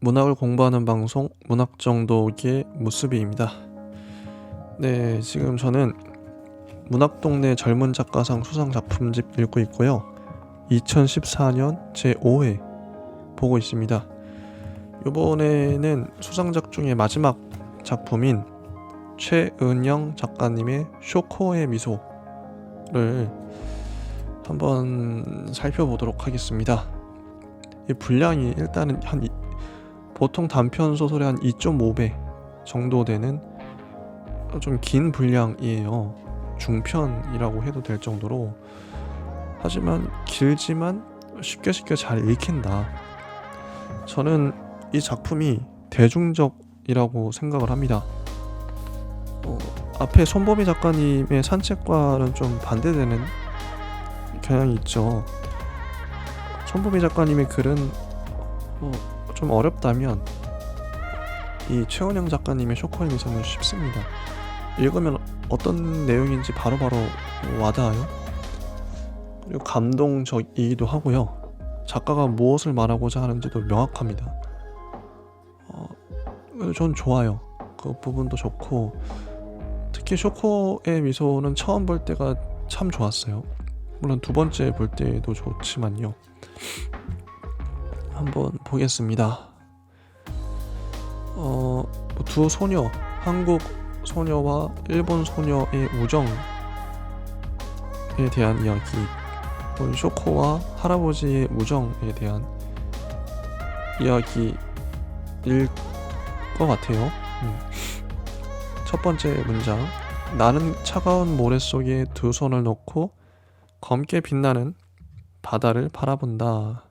문학을 공부하는 방송 문학정독의 무수비입니다. 네, 지금 저는 문학동네 젊은 작가상 수상 작품집 읽고 있고요. 2014년 제5회 보고 있습니다. 이번에는 수상작 중에 마지막 작품인 최은영 작가님의 쇼코의 미소를 한번 살펴보도록 하겠습니다. 이 분량이 일단은 보통 단편 소설의 한 2.5배 정도 되는 좀 긴 분량이에요. 중편이라고 해도 될 정도로. 하지만 길지만 쉽게 잘 읽힌다. 저는 이 작품이 대중적이라고 생각을 합니다. 앞에 손보미 작가님의 산책과는 좀 반대되는 경향이 있죠. 손보미 작가님의 글은 좀 어렵다면 이 최은영 작가님의 쇼코의 미소는 쉽습니다. 읽으면 어떤 내용인지 바로바로 와닿아요. 그리고 감동적이기도 하고요. 작가가 무엇을 말하고자 하는지도 명확합니다. 전 좋아요. 그 부분도 좋고, 특히 쇼코의 미소는 처음 볼 때가 참 좋았어요. 물론 두 번째 볼 때도 좋지만요. 한번 보겠습니다. 두 소녀, 한국 소녀와 일본 소녀의 우정에 대한 이야기, 쇼코와 할아버지의 우정에 대한 이야기일 것 같아요. 첫 번째 문장. 나는 차가운 모래 속에 두 손을 놓고 검게 빛나는 바다를 바라본다.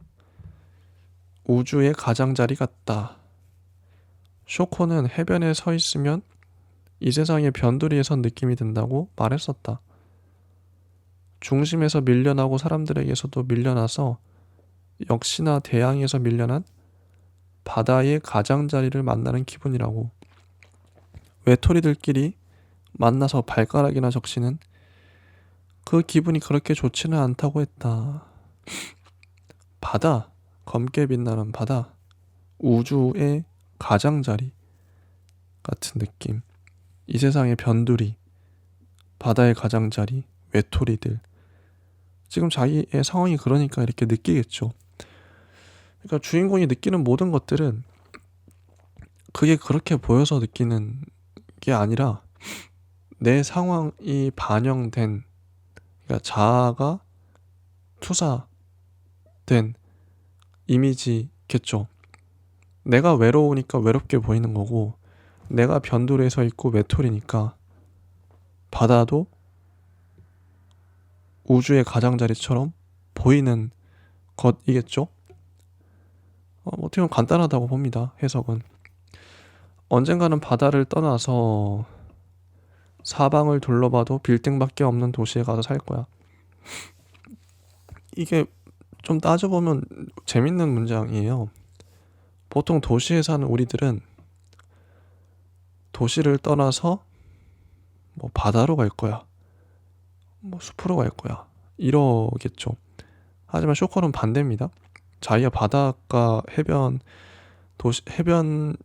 우주의 가장자리 같다. 쇼코는 해변에 서 있으면 이 세상의 변두리에 선 느낌이 든다고 말했었다. 중심에서 밀려나고 사람들에게서도 밀려나서 역시나 대양에서 밀려난 바다의 가장자리를 만나는 기분이라고. 외톨이들끼리 만나서 발가락이나 적시는 그 기분이 그렇게 좋지는 않다고 했다. 바다, 검게 빛나는 바다, 우주의 가장자리 같은 느낌. 이 세상의 변두리, 바다의 가장자리, 외톨이들. 지금 자기의 상황이 그러니까 이렇게 느끼겠죠. 그러니까 주인공이 느끼는 모든 것들은 그게 그렇게 보여서 느끼는 게 아니라 내 상황이 반영된, 그러니까 자아가 투사된 이미지겠죠. 내가 외로우니까 외롭게 보이는 거고, 내가 변두리에 서 있고 외톨이니까 바다도 우주의 가장자리처럼 보이는 것이겠죠. 어떻게 보면 간단하다고 봅니다. 해석은. 언젠가는 바다를 떠나서 사방을 둘러봐도 빌딩밖에 없는 도시에 가서 살 거야. 이게 좀 따져보면 재밌는 문장이에요. 보통 도시에 사는 우리들은 도시를 떠나서 바다로 갈 거야, 숲으로 갈 거야, 이러겠죠. 하지만 쇼코는 반대입니다. 자기가 바닷가, 해변, 해변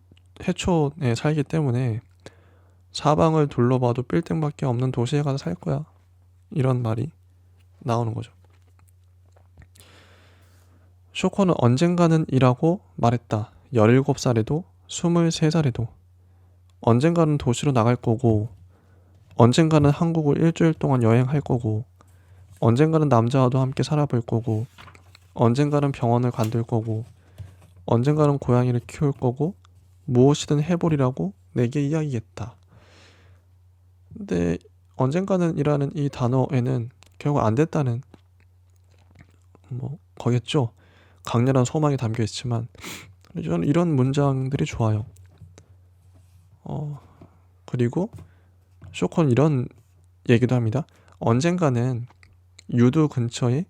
해초에 살기 때문에 사방을 둘러봐도 빌딩밖에 없는 도시에 가서 살 거야, 이런 말이 나오는 거죠. 쇼코는 언젠가는 이라고 말했다. 17살에도 23살에도 언젠가는 도시로 나갈 거고, 언젠가는 한국을 일주일 동안 여행할 거고, 언젠가는 남자와도 함께 살아볼 거고, 언젠가는 병원을 관둘 거고, 언젠가는 고양이를 키울 거고, 무엇이든 해보리라고 내게 이야기했다. 근데 언젠가는 이라는 이 단어에는 결국 안 됐다는 거겠죠. 강렬한 소망이 담겨 있지만 저는 이런 문장들이 좋아요. 그리고 쇼코는 이런 얘기도 합니다. 언젠가는 유두 근처에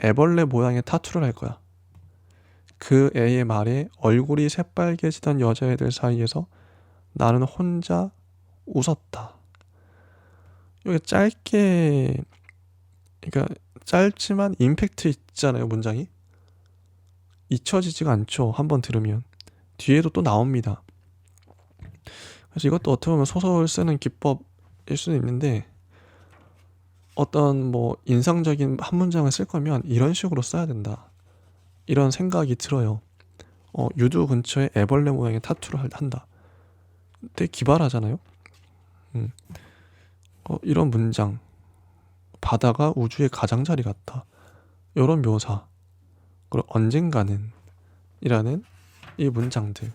애벌레 모양의 타투를 할 거야. 그 애의 말에 얼굴이 새빨개지던 여자애들 사이에서 나는 혼자 웃었다. 이게 짧게, 그러니까 임팩트 있잖아요. 문장이 잊혀지지가 않죠. 한번 들으면. 뒤에도 또 나옵니다. 그래서 이것도 어떻게 보면 소설 쓰는 기법일 수도 있는데, 어떤 뭐 인상적인 한 문장을 쓸 거면 이런 식으로 써야 된다, 이런 생각이 들어요. 유두 근처에 애벌레 모양의 타투를 한다. 되게 기발하잖아요. 음. 이런 문장, 바다가 우주의 가장자리 같다, 이런 묘사, 그리고 언젠가는 이라는 이 문장들,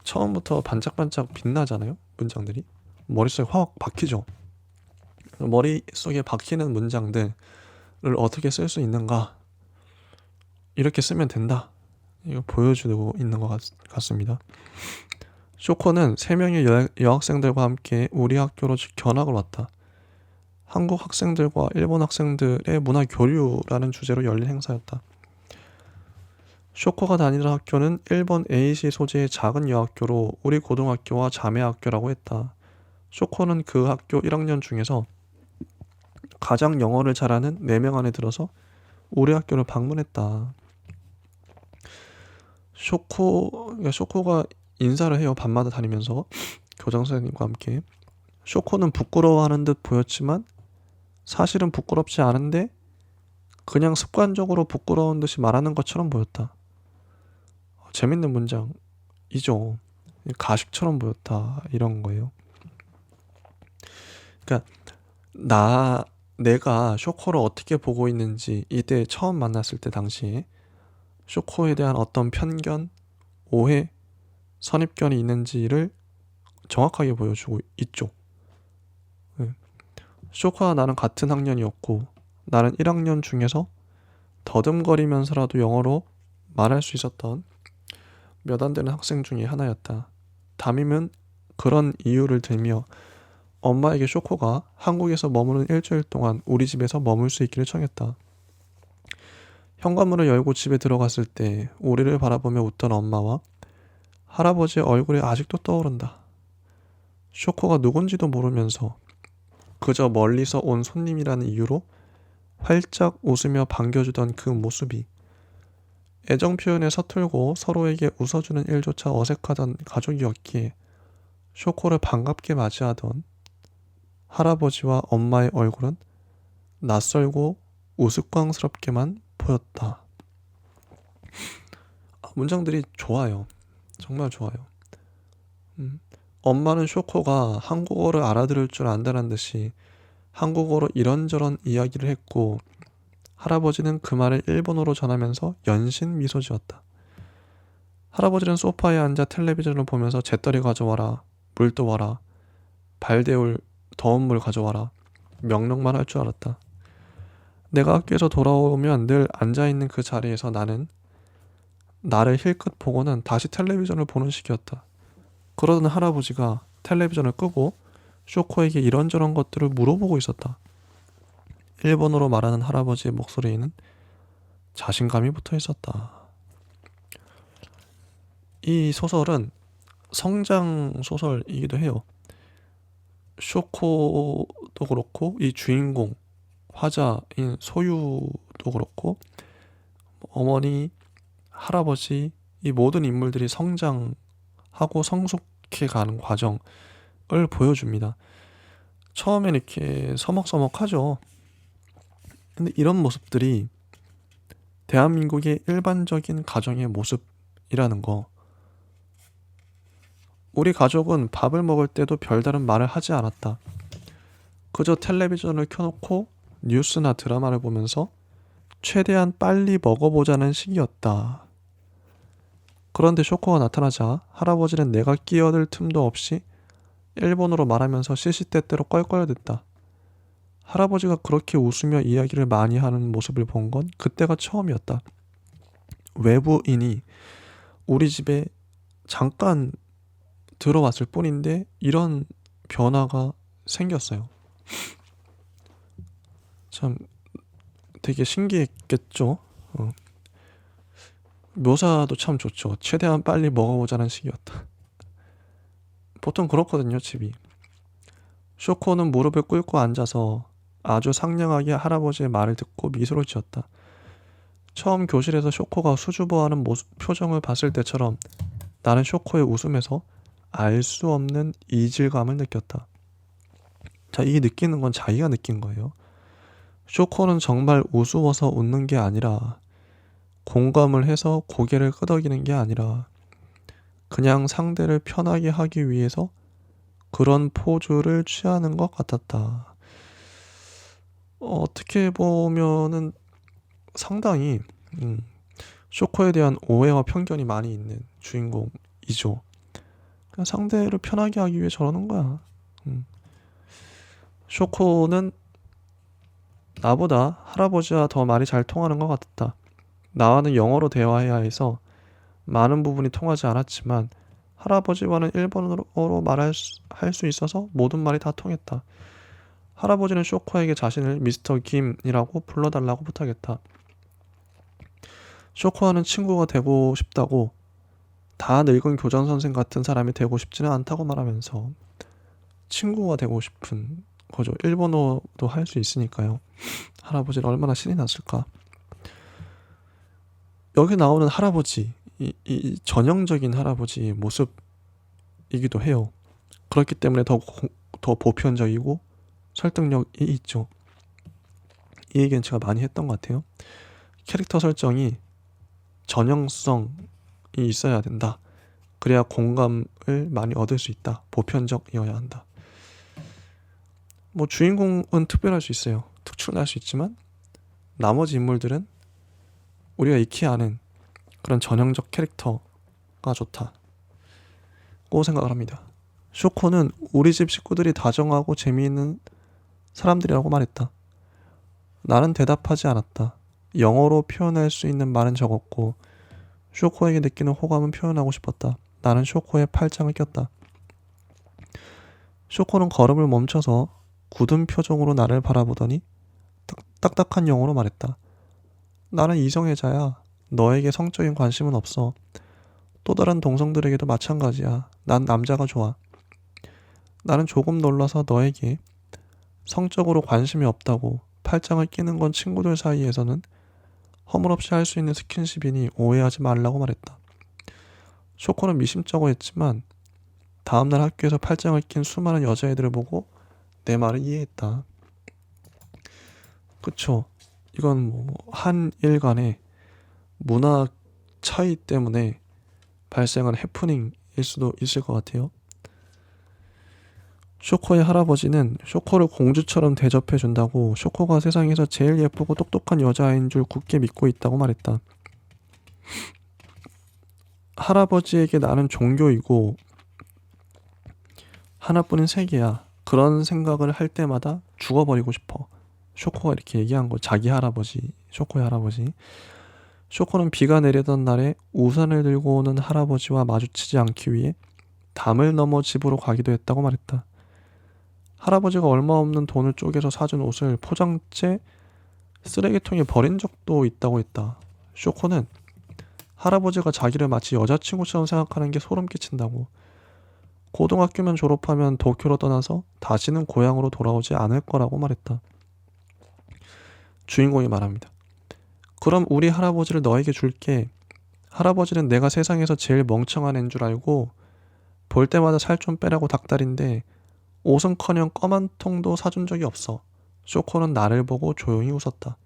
처음부터 반짝반짝 빛나잖아요. 문장들이 머릿속에 확 박히죠. 머릿속에 박히는 문장들을 어떻게 쓸 수 있는가, 이렇게 쓰면 된다, 이거 보여주고 있는 것 같습니다. 쇼코는 3명의 여학생들과 함께 우리 학교로 견학을 왔다. 한국 학생들과 일본 학생들의 문화 교류라는 주제로 열린 행사였다. 쇼코가 다니던 학교는 일본 A시 소재의 작은 여학교로 우리 고등학교와 자매 학교라고 했다. 쇼코는 그 학교 1학년 중에서 가장 영어를 잘하는 4명 안에 들어서 우리 학교를 방문했다. 쇼코가 인사를 해요. 밤마다 다니면서 교장 선생님과 함께. 쇼코는 부끄러워하는 듯 보였지만 사실은 부끄럽지 않은데 그냥 습관적으로 부끄러운 듯이 말하는 것처럼 보였다. 재밌는 문장이죠. 가식처럼 보였다, 이런 거예요. 그러니까 내가 쇼코를 어떻게 보고 있는지, 이때 처음 만났을 때 당시에 쇼코에 대한 어떤 편견, 오해, 선입견이 있는지를 정확하게 보여주고 있죠. 쇼코와 나는 같은 학년이었고, 나는 1학년 중에서 더듬거리면서라도 영어로 말할 수 있었던 몇 안 되는 학생 중에 하나였다. 담임은 그런 이유를 들며 엄마에게 쇼코가 한국에서 머무는 일주일 동안 우리 집에서 머물 수 있기를 청했다. 현관문을 열고 집에 들어갔을 때 우리를 바라보며 웃던 엄마와 할아버지의 얼굴이 아직도 떠오른다. 쇼코가 누군지도 모르면서 그저 멀리서 온 손님이라는 이유로 활짝 웃으며 반겨주던 그 모습이, 애정 표현에 서툴고 서로에게 웃어주는 일조차 어색하던 가족이었기에 쇼코를 반갑게 맞이하던 할아버지와 엄마의 얼굴은 낯설고 우스꽝스럽게만 보였다. 문장들이 좋아요. 정말 좋아요. 엄마는 쇼코가 한국어를 알아들을 줄 안다는 듯이 한국어로 이런저런 이야기를 했고, 할아버지는 그 말을 일본어로 전하면서 연신 미소 지었다. 할아버지는 소파에 앉아 텔레비전을 보면서 재떨이 가져와라, 물 떠와라, 발 데울 더운 물 가져와라 명령만 할 줄 알았다. 내가 학교에서 돌아오면 늘 앉아있는 그 자리에서 나를 힐끗 보고는 다시 텔레비전을 보는 식이었다. 그러던 할아버지가 텔레비전을 끄고 쇼코에게 이런저런 것들을 물어보고 있었다. 일본어로 말하는 할아버지의 목소리에는 자신감이 붙어 있었다. 이 소설은 성장 소설이기도 해요. 쇼코도 그렇고, 이 주인공 화자인 소유도 그렇고, 어머니, 할아버지, 이 모든 인물들이 성장하고 성숙해가는 과정을 보여줍니다. 처음엔 이렇게 서먹서먹하죠. 근데 이런 모습들이 대한민국의 일반적인 가정의 모습이라는 거. 우리 가족은 밥을 먹을 때도 별다른 말을 하지 않았다. 그저 텔레비전을 켜놓고 뉴스나 드라마를 보면서 최대한 빨리 먹어보자는 식이었다. 그런데 쇼코가 나타나자 할아버지는 내가 끼어들 틈도 없이 일본어로 말하면서 시시때때로 껄껄댔다. 할아버지가 그렇게 웃으며 이야기를 많이 하는 모습을 본 건 그때가 처음이었다. 외부인이 우리 집에 잠깐 들어왔을 뿐인데 이런 변화가 생겼어요. 참 되게 신기했겠죠. 묘사도 참 좋죠. 최대한 빨리 먹어보자는 식이었다. 보통 그렇거든요, 집이. 쇼코는 무릎을 꿇고 앉아서 아주 상냥하게 할아버지의 말을 듣고 미소를 지었다. 처음 교실에서 쇼코가 수줍어하는 표정을 봤을 때처럼 나는 쇼코의 웃음에서 알 수 없는 이질감을 느꼈다. 자, 이 느끼는 건 자기가 느낀 거예요. 쇼코는 정말 우스워서 웃는 게 아니라, 공감을 해서 고개를 끄덕이는 게 아니라, 그냥 상대를 편하게 하기 위해서 그런 포즈를 취하는 것 같았다. 어떻게 보면은 상당히 쇼코에 대한 오해와 편견이 많이 있는 주인공이죠. 그냥 상대를 편하게 하기 위해 저러는 거야. 쇼코는 나보다 할아버지와 더 말이 잘 통하는 것 같았다. 나와는 영어로 대화해야 해서 많은 부분이 통하지 않았지만 할아버지와는 일본어로 할 수 있어서 모든 말이 다 통했다. 할아버지는 쇼코에게 자신을 미스터 김이라고 불러달라고 부탁했다. 쇼코와는 친구가 되고 싶다고, 다 늙은 교장 선생 같은 사람이 되고 싶지는 않다고 말하면서 친구가 되고 싶은 거죠. 일본어도 할 수 있으니까요. 할아버지는 얼마나 신이 났을까. 여기 나오는 할아버지, 이 전형적인 할아버지의 모습이기도 해요. 그렇기 때문에 더 보편적이고 설득력이 있죠. 이 얘기는 제가 많이 했던 것 같아요. 캐릭터 설정이 전형성이 있어야 된다. 그래야 공감을 많이 얻을 수 있다. 보편적이어야 한다. 뭐 주인공은 특별할 수 있어요. 특출날 수 있지만 나머지 인물들은 우리가 익히 아는 그런 전형적 캐릭터가 좋다고 생각을 합니다. 쇼코는 우리 집 식구들이 다정하고 재미있는 사람들이라고 말했다. 나는 대답하지 않았다. 영어로 표현할 수 있는 말은 적었고 쇼코에게 느끼는 호감은 표현하고 싶었다. 나는 쇼코의 팔짱을 꼈다. 쇼코는 걸음을 멈춰서 굳은 표정으로 나를 바라보더니 딱딱한 영어로 말했다. 나는 이성애자야. 너에게 성적인 관심은 없어. 또 다른 동성들에게도 마찬가지야. 난 남자가 좋아. 나는 조금 놀라서 너에게 성적으로 관심이 없다고, 팔짱을 끼는 건 친구들 사이에서는 허물없이 할 수 있는 스킨십이니 오해하지 말라고 말했다. 쇼코는 미심쩍어 했지만 다음날 학교에서 팔짱을 낀 수많은 여자애들을 보고 내 말을 이해했다. 그쵸. 이건 뭐 한일 간의 문화 차이 때문에 발생한 해프닝일 수도 있을 것 같아요. 쇼코의 할아버지는 쇼코를 공주처럼 대접해준다고, 쇼코가 세상에서 제일 예쁘고 똑똑한 여자아이인 줄 굳게 믿고 있다고 말했다. 할아버지에게 나는 종교이고 하나뿐인 세계야. 그런 생각을 할 때마다 죽어버리고 싶어. 쇼코가 이렇게 얘기한 거. 자기 할아버지, 쇼코의 할아버지. 쇼코는 비가 내리던 날에 우산을 들고 오는 할아버지와 마주치지 않기 위해 담을 넘어 집으로 가기도 했다고 말했다. 할아버지가 얼마 없는 돈을 쪼개서 사준 옷을 포장째 쓰레기통에 버린 적도 있다고 했다. 쇼코는 할아버지가 자기를 마치 여자친구처럼 생각하는 게 소름 끼친다고, 고등학교만 졸업하면 도쿄로 떠나서 다시는 고향으로 돌아오지 않을 거라고 말했다. 주인공이 말합니다. 그럼 우리 할아버지를 너에게 줄게. 할아버지는 내가 세상에서 제일 멍청한 애인 줄 알고 볼 때마다 살 좀 빼라고 닥달인데 옷은커녕 껌 한 통도 사준 적이 없어. 쇼코는 나를 보고 조용히 웃었다.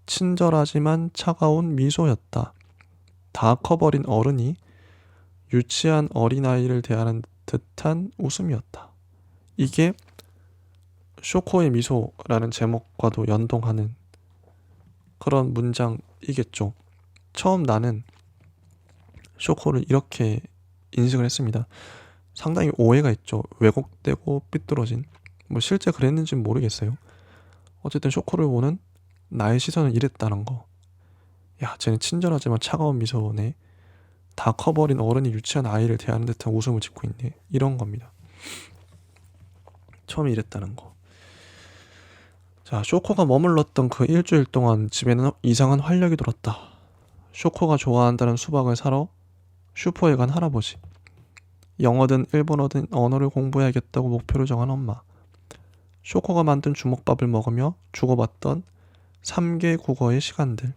친절하지만 차가운 미소였다. 다 커버린 어른이 유치한 어린아이를 대하는 듯한 웃음이었다. 이게 쇼코의 미소라는 제목과도 연동하는 그런 문장이겠죠. 처음 나는 쇼코를 이렇게 인식을 했습니다. 상당히 오해가 있죠. 왜곡되고 삐뚤어진. 뭐 실제 그랬는지는 모르겠어요. 어쨌든 쇼코를 보는 나의 시선은 이랬다는 거. 야, 쟤는 친절하지만 차가운 미소네. 다 커버린 어른이 유치한 아이를 대하는 듯한 웃음을 짓고 있네. 이런 겁니다. 처음에 이랬다는 거. 자, 쇼코가 머물렀던 그 일주일 동안 집에는 이상한 활력이 돌았다. 쇼코가 좋아한다는 수박을 사러 슈퍼에 간 할아버지. 영어든 일본어든 언어를 공부해야겠다고 목표를 정한 엄마. 쇼코가 만든 주먹밥을 먹으며 주고받던 3개 국어의 시간들.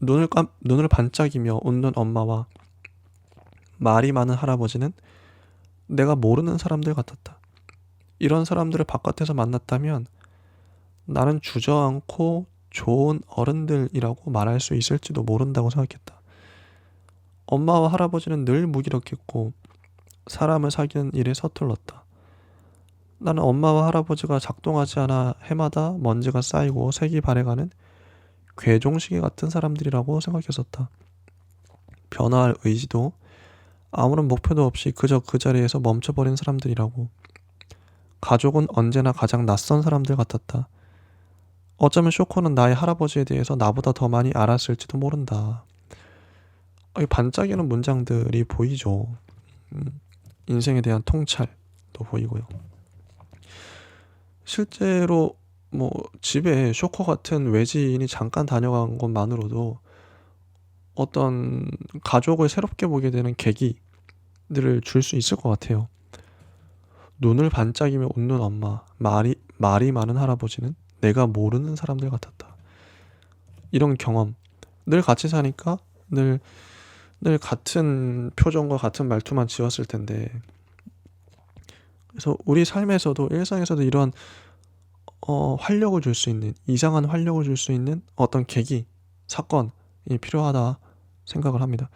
눈을 반짝이며 웃는 엄마와 말이 많은 할아버지는 내가 모르는 사람들 같았다. 이런 사람들을 바깥에서 만났다면 나는 주저앉고 좋은 어른들이라고 말할 수 있을지도 모른다고 생각했다. 엄마와 할아버지는 늘 무기력했고 사람을 사귀는 일에 서툴렀다. 나는 엄마와 할아버지가 작동하지 않아 해마다 먼지가 쌓이고 색이 발해가는 괴종시계 같은 사람들이라고 생각했었다. 변화할 의지도 아무런 목표도 없이 그저 그 자리에서 멈춰버린 사람들이라고. 가족은 언제나 가장 낯선 사람들 같았다. 어쩌면 쇼코는 나의 할아버지에 대해서 나보다 더 많이 알았을지도 모른다. 이 반짝이는 문장들이 보이죠. 인생에 대한 통찰도 보이고요. 실제로 뭐 집에 쇼코 같은 외지인이 잠깐 다녀간 것만으로도 어떤 가족을 새롭게 보게 되는 계기들을 줄 수 있을 것 같아요. 눈을 반짝이며 웃는 엄마, 말이 많은 할아버지는 내가 모르는 사람들 같았다. 이런 경험, 늘 같이 사니까 늘 같은 표정과 같은 말투만 지었을 텐데, 그래서 우리 삶에서도 일상에서도 이런 활력을 줄 수 있는, 이상한 활력을 줄 수 있는 어떤 계기, 사건이 필요하다 생각을 합니다.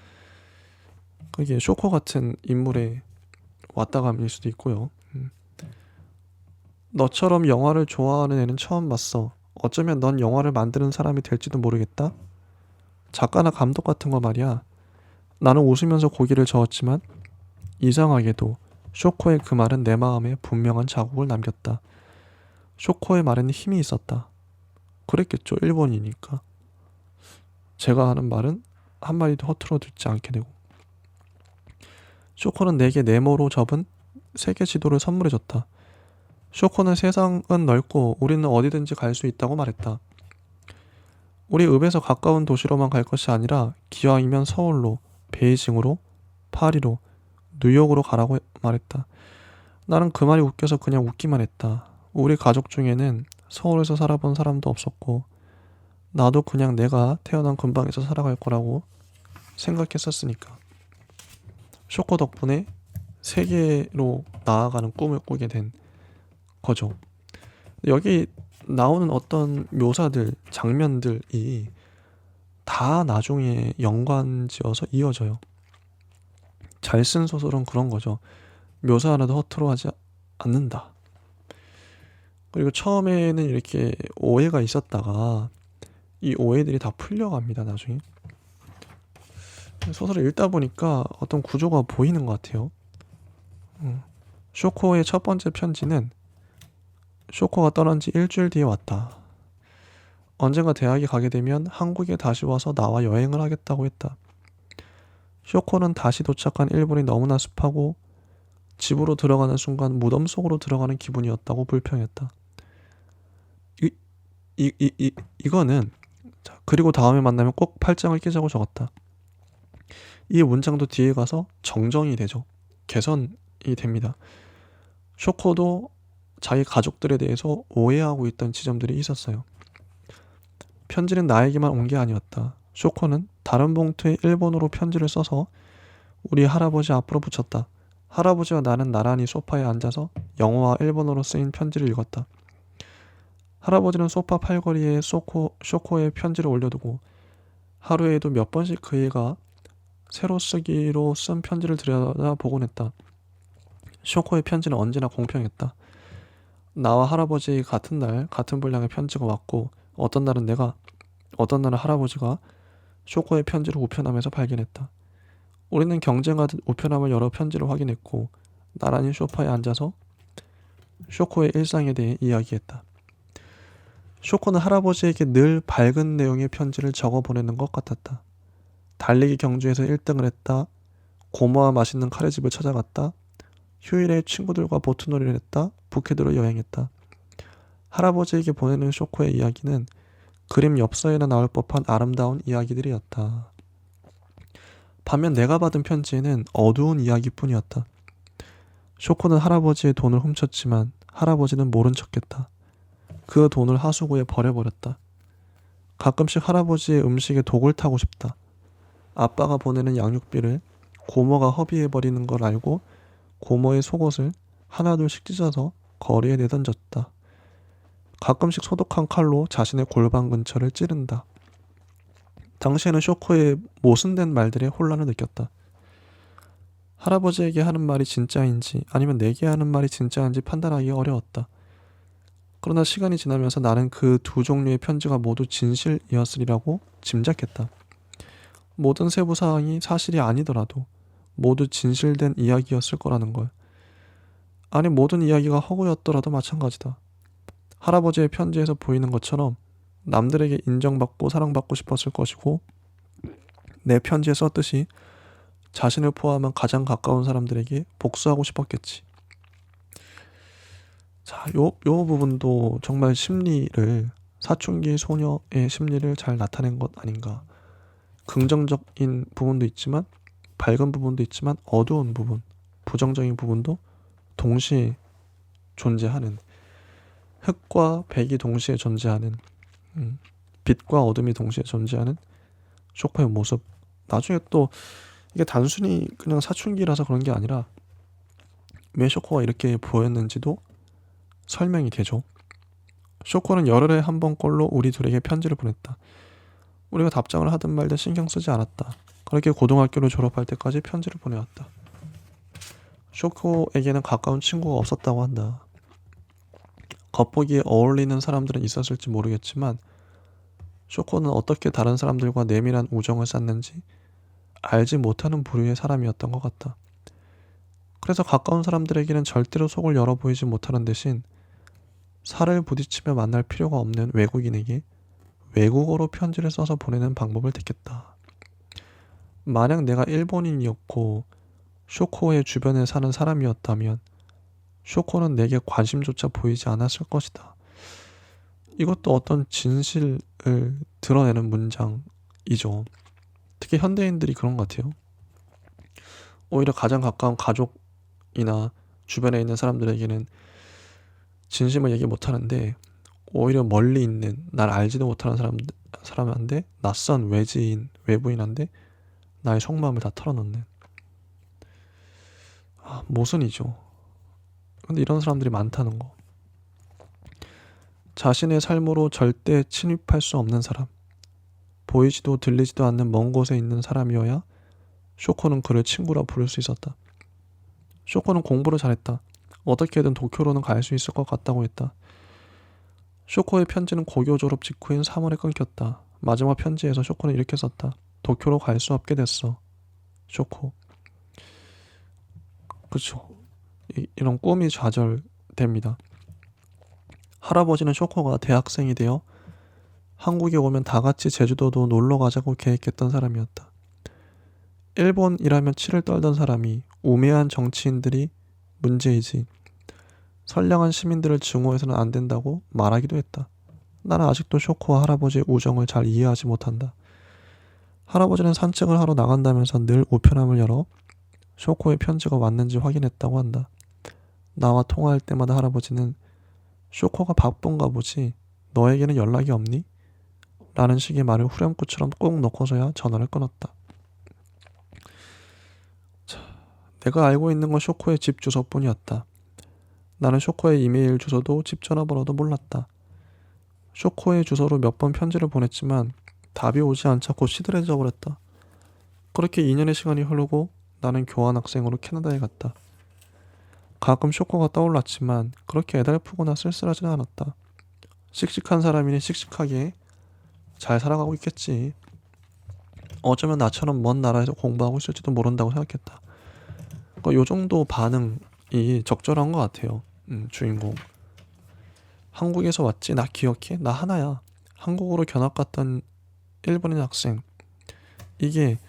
그게 쇼코 같은 인물의 왔다감일 수도 있고요. 너처럼 영화를 좋아하는 애는 처음 봤어. 어쩌면 넌 영화를 만드는 사람이 될지도 모르겠다. 작가나 감독 같은 거 말이야. 나는 웃으면서 고개를 저었지만 이상하게도 쇼코의 그 말은 내 마음에 분명한 자국을 남겼다. 쇼코의 말에는 힘이 있었다. 그랬겠죠. 일본이니까. 제가 하는 말은 한마디도 허투루 듣지 않게 되고. 쇼코는 내게 네모로 접은 세계 지도를 선물해줬다. 쇼코는 세상은 넓고 우리는 어디든지 갈 수 있다고 말했다. 우리 읍에서 가까운 도시로만 갈 것이 아니라 기왕이면 서울로, 베이징으로, 파리로, 뉴욕으로 가라고 말했다. 나는 그 말이 웃겨서 그냥 웃기만 했다. 우리 가족 중에는 서울에서 살아본 사람도 없었고 나도 그냥 내가 태어난 근방에서 살아갈 거라고 생각했었으니까. 쇼코 덕분에 세계로 나아가는 꿈을 꾸게 된 거죠. 여기 나오는 어떤 묘사들, 장면들이 다 나중에 연관지어서 이어져요. 잘 쓴 소설은 그런 거죠. 묘사 하나도 허투루 하지 않는다. 그리고 처음에는 이렇게 오해가 있었다가 이 오해들이 다 풀려갑니다, 나중에. 소설을 읽다 보니까 어떤 구조가 보이는 것 같아요. 쇼코의 첫 번째 편지는 쇼코가 떠난 지 일주일 뒤에 왔다. 언젠가 대학에 가게 되면 한국에 다시 와서 나와 여행을 하겠다고 했다. 쇼코는 다시 도착한 일본이 너무나 습하고 집으로 들어가는 순간 무덤 속으로 들어가는 기분이었다고 불평했다. 이거는 그리고 다음에 만나면 꼭 팔짱을 끼자고 적었다. 이 문장도 뒤에 가서 정정이 되죠. 개선이 됩니다. 쇼코도 자기 가족들에 대해서 오해하고 있던 지점들이 있었어요. 편지는 나에게만 온 게 아니었다. 쇼코는 다른 봉투에 일본어로 편지를 써서 우리 할아버지 앞으로 붙였다. 할아버지와 나는 나란히 소파에 앉아서 영어와 일본어로 쓰인 편지를 읽었다. 할아버지는 소파 팔걸이에 쇼코의 편지를 올려두고 하루에도 몇 번씩 그 애가 새로 쓰기로 쓴 편지를 들여다보곤 했다. 쇼코의 편지는 언제나 공평했다. 나와 할아버지 같은 날 같은 분량의 편지가 왔고 어떤 날은 할아버지가 쇼코의 편지를 우편함에서 발견했다. 우리는 경쟁하듯 우편함을 열어 편지를 확인했고 나란히 소파에 앉아서 쇼코의 일상에 대해 이야기했다. 쇼코는 할아버지에게 늘 밝은 내용의 편지를 적어 보내는 것 같았다. 달리기 경주에서 1등을 했다. 고모와 맛있는 카레집을 찾아갔다. 휴일에 친구들과 보트놀이를 했다. 푸켓으로 여행했다. 할아버지에게 보내는 쇼코의 이야기는 그림 엽서에나 나올 법한 아름다운 이야기들이었다. 반면 내가 받은 편지에는 어두운 이야기뿐이었다. 쇼코는 할아버지의 돈을 훔쳤지만 할아버지는 모른 척했다. 그 돈을 하수구에 버려버렸다. 가끔씩 할아버지의 음식에 독을 타고 싶다. 아빠가 보내는 양육비를 고모가 허비해버리는 걸 알고 고모의 속옷을 하나둘씩 찢어서 거리에 내던졌다. 가끔씩 소독한 칼로 자신의 골반 근처를 찌른다. 당시에는 쇼코의 모순된 말들에 혼란을 느꼈다. 할아버지에게 하는 말이 진짜인지 아니면 내게 하는 말이 진짜인지 판단하기 어려웠다. 그러나 시간이 지나면서 나는 그 두 종류의 편지가 모두 진실이었으리라고 짐작했다. 모든 세부 사항이 사실이 아니더라도 모두 진실된 이야기였을 거라는 걸. 아니, 모든 이야기가 허구였더라도 마찬가지다. 할아버지의 편지에서 보이는 것처럼 남들에게 인정받고 사랑받고 싶었을 것이고, 내 편지에 썼듯이 자신을 포함한 가장 가까운 사람들에게 복수하고 싶었겠지. 자, 요 부분도 정말 사춘기 소녀의 심리를 잘 나타낸 것 아닌가. 긍정적인 부분도 있지만, 밝은 부분도 있지만, 어두운 부분, 부정적인 부분도 동시에 존재하는, 흑과 백이 동시에 존재하는, 빛과 어둠이 동시에 존재하는 쇼코의 모습. 나중에 또 이게 단순히 그냥 사춘기라서 그런 게 아니라 왜 쇼코가 이렇게 보였는지도 설명이 되죠. 쇼코는 열흘에 한 번꼴로 우리 둘에게 편지를 보냈다. 우리가 답장을 하든 말든 신경 쓰지 않았다. 그렇게 고등학교를 졸업할 때까지 편지를 보내왔다. 쇼코에게는 가까운 친구가 없었다고 한다. 겉보기에 어울리는 사람들은 있었을지 모르겠지만 쇼코는 어떻게 다른 사람들과 내밀한 우정을 쌓는지 알지 못하는 부류의 사람이었던 것 같다. 그래서 가까운 사람들에게는 절대로 속을 열어 보이지 못하는 대신 살을 부딪히며 만날 필요가 없는 외국인에게 외국어로 편지를 써서 보내는 방법을 택했다. 만약 내가 일본인이었고 쇼코의 주변에 사는 사람이었다면 쇼코는 내게 관심조차 보이지 않았을 것이다. 이것도 어떤 진실을 드러내는 문장이죠. 특히 현대인들이 그런 것 같아요. 오히려 가장 가까운 가족이나 주변에 있는 사람들에게는 진심을 얘기 못하는데 오히려 멀리 있는 날 알지도 못하는 사람한테 낯선 외부인한테 나의 속마음을 다 털어놓는 모순이죠. 근데 이런 사람들이 많다는 거. 자신의 삶으로 절대 침입할 수 없는 사람, 보이지도 들리지도 않는 먼 곳에 있는 사람이어야 쇼코는 그를 친구라 부를 수 있었다. 쇼코는 공부를 잘했다. 어떻게든 도쿄로는 갈 수 있을 것 같다고 했다. 쇼코의 편지는 고교 졸업 직후인 3월에 끊겼다. 마지막 편지에서 쇼코는 이렇게 썼다. 도쿄로 갈 수 없게 됐어. 쇼코. 그쵸. 이런 꿈이 좌절됩니다. 할아버지는 쇼코가 대학생이 되어 한국에 오면 다 같이 제주도도 놀러 가자고 계획했던 사람이었다. 일본이라면 치를 떨던 사람이 우매한 정치인들이 문제이지 선량한 시민들을 증오해서는 안 된다고 말하기도 했다. 나는 아직도 쇼코와 할아버지의 우정을 잘 이해하지 못한다. 할아버지는 산책을 하러 나간다면서 늘 우편함을 열어 쇼코의 편지가 왔는지 확인했다고 한다. 나와 통화할 때마다 할아버지는 쇼코가 바쁜가 보지 너에게는 연락이 없니? 라는 식의 말을 후렴구처럼 꼭 넣고서야 전화를 끊었다. 내가 알고 있는 건 쇼코의 집 주소뿐이었다. 나는 쇼코의 이메일 주소도 집 전화번호도 몰랐다. 쇼코의 주소로 몇 번 편지를 보냈지만 답이 오지 않자 곧 시들해져 버렸다. 그렇게 2년의 시간이 흐르고 나는 교환학생으로 캐나다에 갔다. 가끔 쇼코가 떠올랐지만 그렇게 애달프거나 쓸쓸하지는 않았다. 씩씩한 사람이니 씩씩하게 잘 살아가고 있겠지. 어쩌면 나처럼 먼 나라에서 공부하고 있을지도 모른다고 생각했다. 요 정도 반응이 적절한 것 같아요. 주인공. 한국에서 왔지? 나 기억해? 나 하나야. 한국으로 견학 갔던 일본인 학생. 이게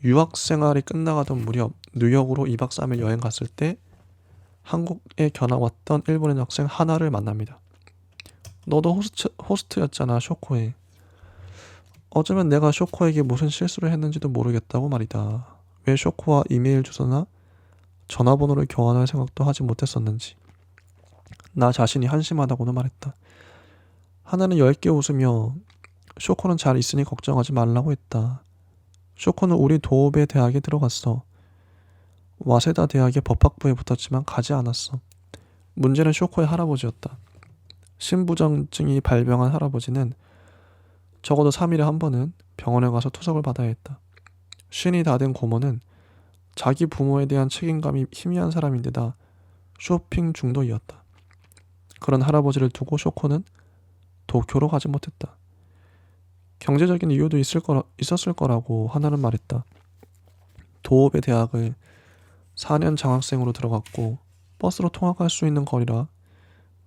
유학생활이 끝나가던 무렵 뉴욕으로 2박 3일 여행 갔을 때 한국에 견학 왔던 일본인 학생 하나를 만납니다. 너도 호스트였잖아, 쇼코에. 어쩌면 내가 쇼코에게 무슨 실수를 했는지도 모르겠다고 말이다. 왜 쇼코와 이메일 주소나 전화번호를 교환할 생각도 하지 못했었는지. 나 자신이 한심하다고는 말했다. 하나는 얇게 웃으며 쇼코는 잘 있으니 걱정하지 말라고 했다. 쇼코는 우리 도읍의 대학에 들어갔어. 와세다 대학의 법학부에 붙었지만 가지 않았어. 문제는 쇼코의 할아버지였다. 신부전증이 발병한 할아버지는 적어도 3일에 한 번은 병원에 가서 투석을 받아야 했다. 쉰이 다 된 고모는 자기 부모에 대한 책임감이 희미한 사람인데다 쇼핑 중독이었다. 그런 할아버지를 두고 쇼코는 도쿄로 가지 못했다. 경제적인 이유도 있었을 거라고 하나는 말했다. 도읍의 대학을 4년 장학생으로 들어갔고 버스로 통학할 수 있는 거리라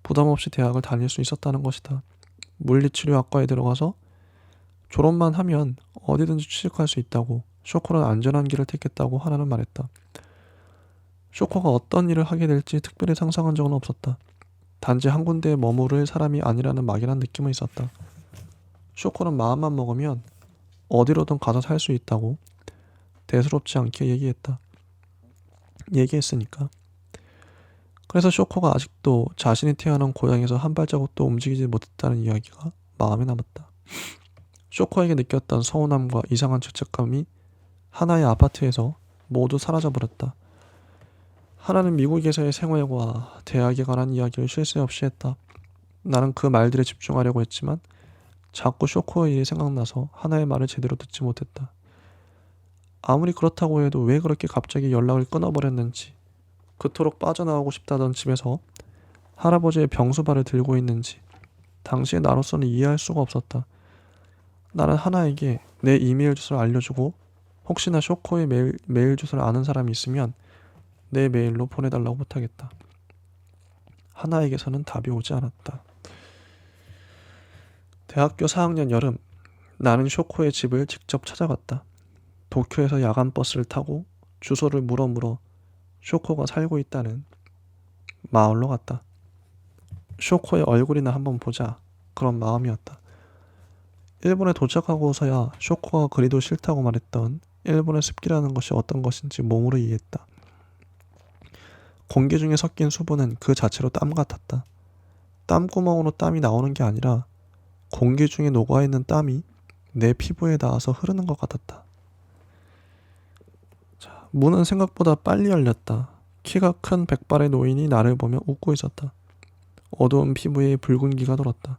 부담 없이 대학을 다닐 수 있었다는 것이다. 물리치료학과에 들어가서 졸업만 하면 어디든지 취직할 수 있다고 쇼코는 안전한 길을 택했다고 하나는 말했다. 쇼코가 어떤 일을 하게 될지 특별히 상상한 적은 없었다. 단지 한 군데에 머무를 사람이 아니라는 막연한 느낌은 있었다. 쇼코는 마음만 먹으면 어디로든 가서 살 수 있다고 대수롭지 않게 얘기했으니까. 그래서 쇼코가 아직도 자신이 태어난 고향에서 한 발자국도 움직이지 못했다는 이야기가 마음에 남았다. 쇼코에게 느꼈던 서운함과 이상한 죄책감이 하나의 아파트에서 모두 사라져버렸다. 하나는 미국에서의 생활과 대학에 관한 이야기를 쉴 새 없이 했다. 나는 그 말들에 집중하려고 했지만 자꾸 쇼코의 일이 생각나서 하나의 말을 제대로 듣지 못했다. 아무리 그렇다고 해도 왜 그렇게 갑자기 연락을 끊어버렸는지, 그토록 빠져나오고 싶다던 집에서 할아버지의 병수발을 들고 있는지 당시의 나로서는 이해할 수가 없었다. 나는 하나에게 내 이메일 주소를 알려주고 혹시나 쇼코의 메일 주소를 아는 사람이 있으면 내 메일로 보내달라고 부탁했다. 하나에게서는 답이 오지 않았다. 대학교 4학년 여름, 나는 쇼코의 집을 직접 찾아갔다. 도쿄에서 야간 버스를 타고 주소를 물어 쇼코가 살고 있다는 마을로 갔다. 쇼코의 얼굴이나 한번 보자, 그런 마음이었다. 일본에 도착하고서야 쇼코가 그리도 싫다고 말했던 일본의 습기라는 것이 어떤 것인지 몸으로 이해했다. 공기 중에 섞인 수분은 그 자체로 땀 같았다. 땀구멍으로 땀이 나오는 게 아니라 공기 중에 녹아있는 땀이 내 피부에 닿아서 흐르는 것 같았다. 자, 문은 생각보다 빨리 열렸다. 키가 큰 백발의 노인이 나를 보며 웃고 있었다. 어두운 피부에 붉은기가 돌았다.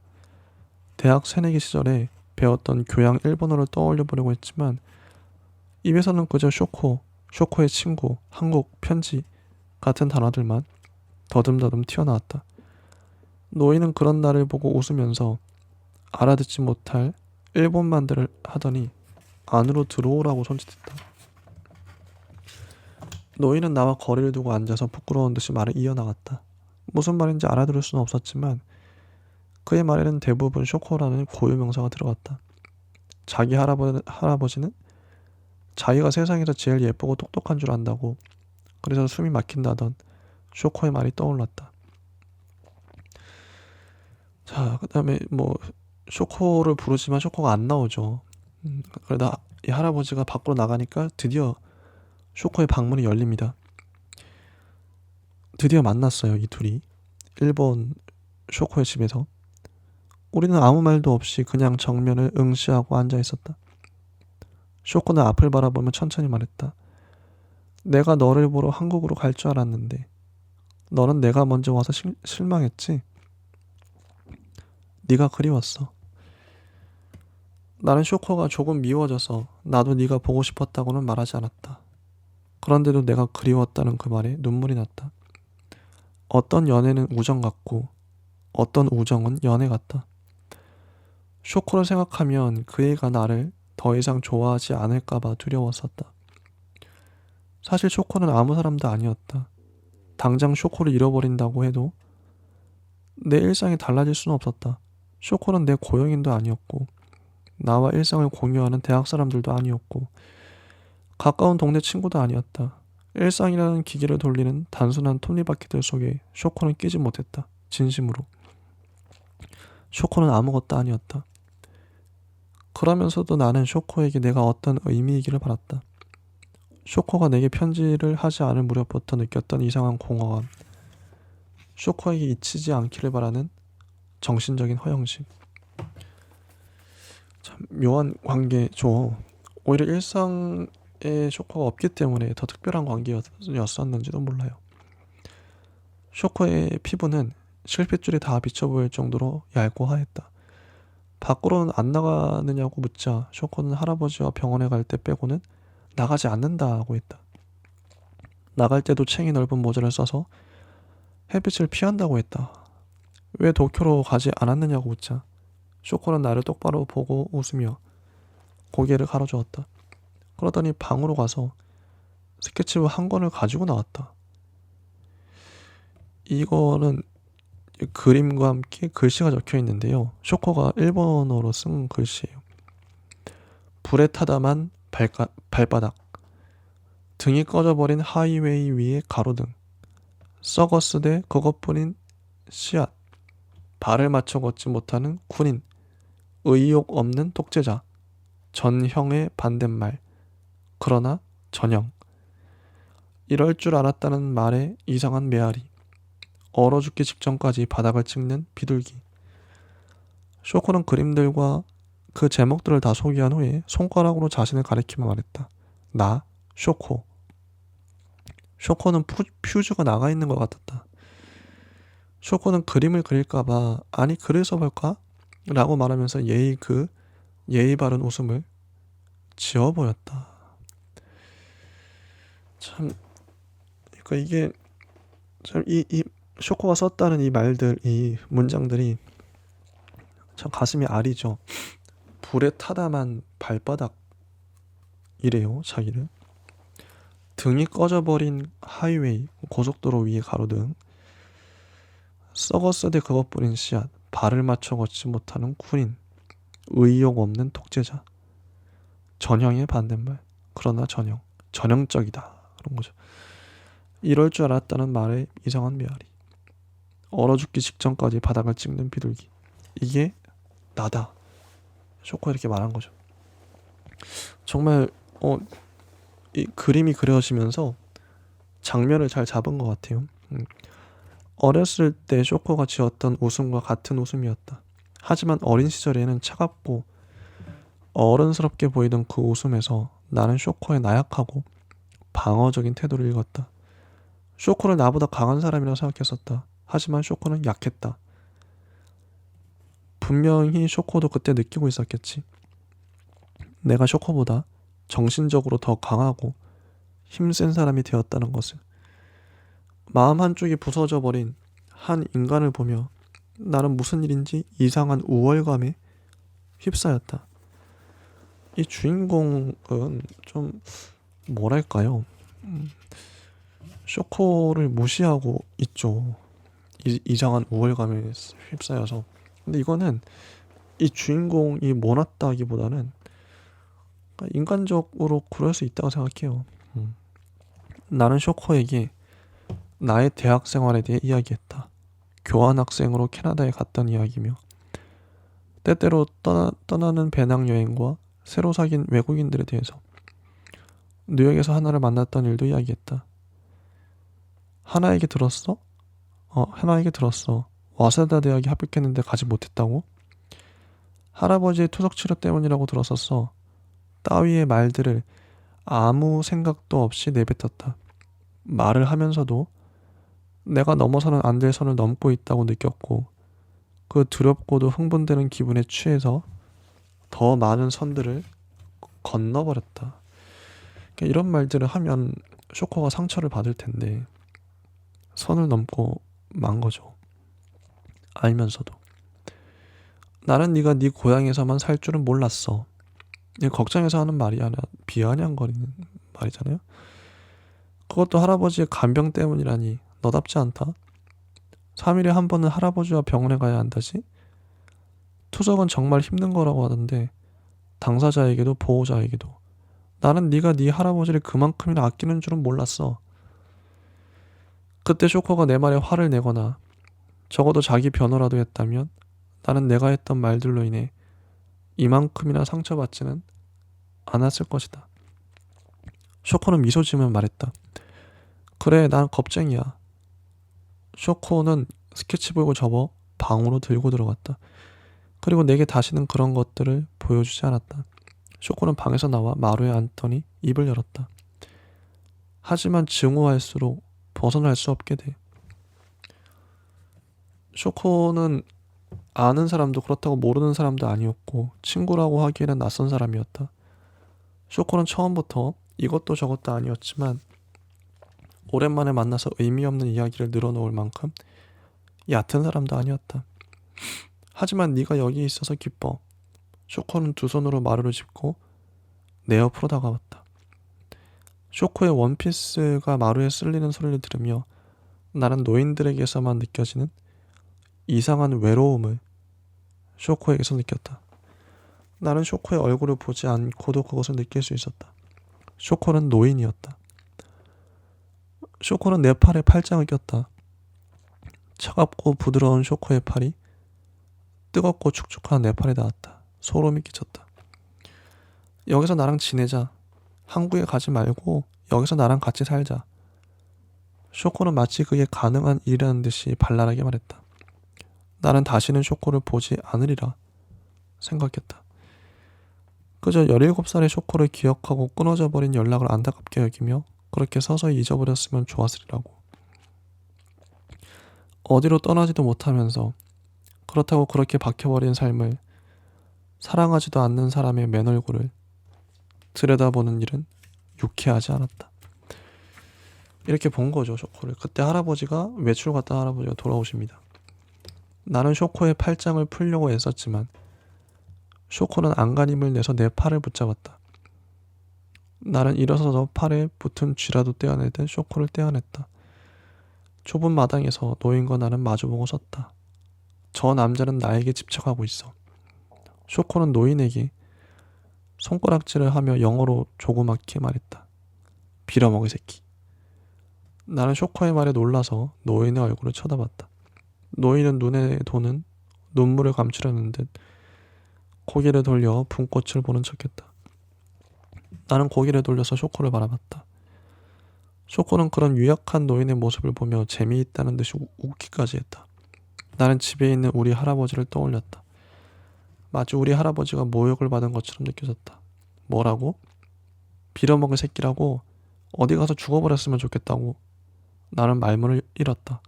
대학 새내기 시절에 배웠던 교양 일본어를 떠올려 보려고 했지만 입에서는 그저 쇼코의 친구, 한국, 편지 같은 단어들만 더듬더듬 튀어나왔다. 노인은 그런 나를 보고 웃으면서 알아듣지 못할 일본말들을 하더니 안으로 들어오라고 손짓했다. 노인은 나와 거리를 두고 앉아서 부끄러운 듯이 말을 이어나갔다. 무슨 말인지 알아들을 수는 없었지만 그의 말에는 대부분 쇼코라는 고유명사가 들어갔다. 자기 할아버지는 자기가 세상에서 제일 예쁘고 똑똑한 줄 안다고, 그래서 숨이 막힌다던 쇼코의 말이 떠올랐다. 자, 그 다음에 쇼코를 부르지만 쇼코가 안 나오죠. 그러다 이 할아버지가 밖으로 나가니까 드디어 쇼코의 방문이 열립니다. 드디어 만났어요, 이 둘이. 일본 쇼코의 집에서. 우리는 아무 말도 없이 그냥 정면을 응시하고 앉아 있었다. 쇼코는 앞을 바라보며 천천히 말했다. 내가 너를 보러 한국으로 갈 줄 알았는데 너는 내가 먼저 와서 실망했지? 네가 그리웠어. 나는 쇼코가 조금 미워져서 나도 네가 보고 싶었다고는 말하지 않았다. 그런데도 내가 그리웠다는 그 말에 눈물이 났다. 어떤 연애는 우정 같고 어떤 우정은 연애 같다. 쇼코를 생각하면 그 애가 나를 더 이상 좋아하지 않을까봐 두려웠었다. 사실 쇼코는 아무 사람도 아니었다. 당장 쇼코를 잃어버린다고 해도 내 일상이 달라질 수는 없었다. 쇼코는 내 고영인도 아니었고 나와 일상을 공유하는 대학 사람들도 아니었고 가까운 동네 친구도 아니었다. 일상이라는 기계를 돌리는 단순한 톱니바퀴들 속에 쇼코는 끼지 못했다. 진심으로. 쇼코는 아무것도 아니었다. 그러면서도 나는 쇼코에게 내가 어떤 의미이기를 바랐다. 쇼코가 내게 편지를 하지 않을 무렵부터 느꼈던 이상한 공허감, 쇼코에게 잊히지 않기를 바라는 정신적인 허영심. 참 묘한 관계죠. 오히려 일상에 쇼코가 없기 때문에 더 특별한 관계였었는지도 몰라요. 쇼코의 피부는 실핏줄이 다 비쳐 보일 정도로 얇고 하했다. 밖으로는 안 나가느냐고 묻자 쇼코는 할아버지와 병원에 갈 때 빼고는 나가지 않는다고 했다. 나갈 때도 챙이 넓은 모자를 써서 햇빛을 피한다고 했다. 왜 도쿄로 가지 않았느냐고 묻자 쇼코는 나를 똑바로 보고 웃으며 고개를 가로저었다. 그러더니 방으로 가서 스케치북 한 권을 가지고 나왔다. 이거는 그림과 함께 글씨가 적혀 있는데요. 쇼코가 일본어로 쓴 글씨예요. 불에 타다만 발바닥, 등이 꺼져버린 하이웨이 위에 가로등, 썩었으되 그것뿐인 씨앗, 발을 맞춰 걷지 못하는 군인, 의욕 없는 독재자, 전형의 반대말, 그러나 전형. 이럴 줄 알았다는 말에 이상한 메아리, 얼어 죽기 직전까지 바닥을 찍는 비둘기. 쇼코는 그림들과 그 제목들을 다 소개한 후에 손가락으로 자신을 가리키며 말했다. 나, 쇼코. 쇼코는 퓨즈가 나가 있는 것 같았다. 쇼코는 그림을 그릴까봐 아니 글을 써볼까? 라고 말하면서 예의 바른 웃음을 지어 보였다. 참, 그러니까 이게 참 이 쇼코가 썼다는 이 말들, 이 문장들이 참 가슴이 아리죠. 불에 타다만 발바닥이래요, 자기를. 등이 꺼져버린 하이웨이, 고속도로 위에 가로등, 썩었으되 그것뿐인 씨앗, 발을 맞춰 걷지 못하는 군인, 의욕 없는 독재자, 전형의 반대말, 그러나 전형적이다. 그런 거죠. 이럴 줄 알았다는 말에 이상한 메아리, 얼어 죽기 직전까지 바닥을 찍는 비둘기. 이게 나다. 쇼코가 이렇게 말한 거죠. 정말 이 그림이 그려지면서 장면을 잘 잡은 것 같아요. 어렸을 때 쇼코가 지었던 웃음과 같은 웃음이었다. 하지만 어린 시절에는 차갑고 어른스럽게 보이던 그 웃음에서 나는 쇼코의 나약하고 방어적인 태도를 읽었다. 쇼코를 나보다 강한 사람이라고 생각했었다. 하지만 쇼코는 약했다. 분명히 쇼코도 그때 느끼고 있었겠지. 내가 쇼코보다 정신적으로 더 강하고 힘센 사람이 되었다는 것을. 마음 한쪽이 부서져 버린 한 인간을 보며 나는 무슨 일인지 이상한 우월감에 휩싸였다. 이 주인공은 좀 뭐랄까요? 쇼코를 무시하고 있죠. 이상한 우월감에 휩싸여서. 근데 이거는 이 주인공이 모났다기보다는 인간적으로 그럴 수 있다고 생각해요. 나는 쇼코에게 나의 대학 생활에 대해 이야기했다. 교환학생으로 캐나다에 갔던 이야기며 때때로 떠나는 배낭여행과 새로 사귄 외국인들에 대해서, 뉴욕에서 하나를 만났던 일도 이야기했다. 하나에게 들었어? 하나에게 들었어. 와세다 대학에 합격했는데 가지 못했다고? 할아버지의 투석 치료 때문이라고 들었었어. 따위의 말들을 아무 생각도 없이 내뱉었다. 말을 하면서도 내가 넘어서는 안 될 선을 넘고 있다고 느꼈고, 그 두렵고도 흥분되는 기분에 취해서 더 많은 선들을 건너버렸다. 그러니까 이런 말들을 하면 쇼코가 상처를 받을 텐데 선을 넘고 만 거죠. 알면서도. 나는 네가 네 고향에서만 살 줄은 몰랐어. 걱정해서 하는 말이 아니라 비아냥거리는 말이잖아요. 그것도 할아버지의 간병 때문이라니 너답지 않다. 3일에 한 번은 할아버지와 병원에 가야 한다지? 투석은 정말 힘든 거라고 하던데, 당사자에게도 보호자에게도. 나는 네가 네 할아버지를 그만큼이나 아끼는 줄은 몰랐어. 그때 쇼코가 내 말에 화를 내거나 적어도 자기 변호라도 했다면 나는 내가 했던 말들로 인해 이만큼이나 상처받지는 않았을 것이다. 쇼코는 미소 지으며 말했다. 그래, 난 겁쟁이야. 쇼코는 스케치북을 접어 방으로 들고 들어갔다. 그리고 내게 다시는 그런 것들을 보여주지 않았다. 쇼코는 방에서 나와 마루에 앉더니 입을 열었다. 하지만 증오할수록 벗어날 수 없게 돼. 쇼코는 아는 사람도 그렇다고 모르는 사람도 아니었고 친구라고 하기에는 낯선 사람이었다. 쇼코는 처음부터 이것도 저것도 아니었지만 오랜만에 만나서 의미 없는 이야기를 늘어놓을 만큼 얕은 사람도 아니었다. 하지만 네가 여기 있어서 기뻐. 쇼코는 두 손으로 마루를 짚고 내 옆으로 다가왔다. 쇼코의 원피스가 마루에 쓸리는 소리를 들으며 나는 노인들에게서만 느껴지는 이상한 외로움을 쇼코에게서 느꼈다. 나는 쇼코의 얼굴을 보지 않고도 그것을 느낄 수 있었다. 쇼코는 노인이었다. 쇼코는 내 팔에 팔짱을 꼈다. 차갑고 부드러운 쇼코의 팔이 뜨겁고 축축한 내 팔에 닿았다. 소름이 끼쳤다. 여기서 나랑 지내자. 한국에 가지 말고 여기서 나랑 같이 살자. 쇼코는 마치 그게 가능한 일이라는 듯이 발랄하게 말했다. 나는 다시는 쇼코를 보지 않으리라 생각했다. 그저 17살의 쇼코를 기억하고 끊어져 버린 연락을 안타깝게 여기며 그렇게 서서히 잊어버렸으면 좋았으리라고. 어디로 떠나지도 못하면서 그렇다고 그렇게 박혀버린 삶을 사랑하지도 않는 사람의 맨얼굴을 들여다보는 일은 유쾌하지 않았다. 이렇게 본 거죠, 쇼코를. 그때 할아버지가 외출 갔다 할아버지가 돌아오십니다. 나는 쇼코의 팔짱을 풀려고 애썼지만 쇼코는 안간힘을 내서 내 팔을 붙잡았다. 나는 일어서서 팔에 붙은 쥐라도 떼어내듯 쇼코를 떼어냈다. 좁은 마당에서 노인과 나는 마주보고 섰다. 저 남자는 나에게 집착하고 있어. 쇼코는 노인에게 손가락질을 하며 영어로 조그맣게 말했다. 빌어먹을 새끼. 나는 쇼코의 말에 놀라서 노인의 얼굴을 쳐다봤다. 노인은 눈에 도는 눈물을 감추려는 듯 고개를 돌려 분꽃을 보는 척했다. 나는 고개를 돌려서 쇼코를 바라봤다. 쇼코는 그런 유약한 노인의 모습을 보며 재미있다는 듯이 웃기까지 했다. 나는 집에 있는 우리 할아버지를 떠올렸다. 마치 우리 할아버지가 모욕을 받은 것처럼 느껴졌다. 뭐라고? 빌어먹을 새끼라고? 어디 가서 죽어버렸으면 좋겠다고. 나는 말문을 잃었다.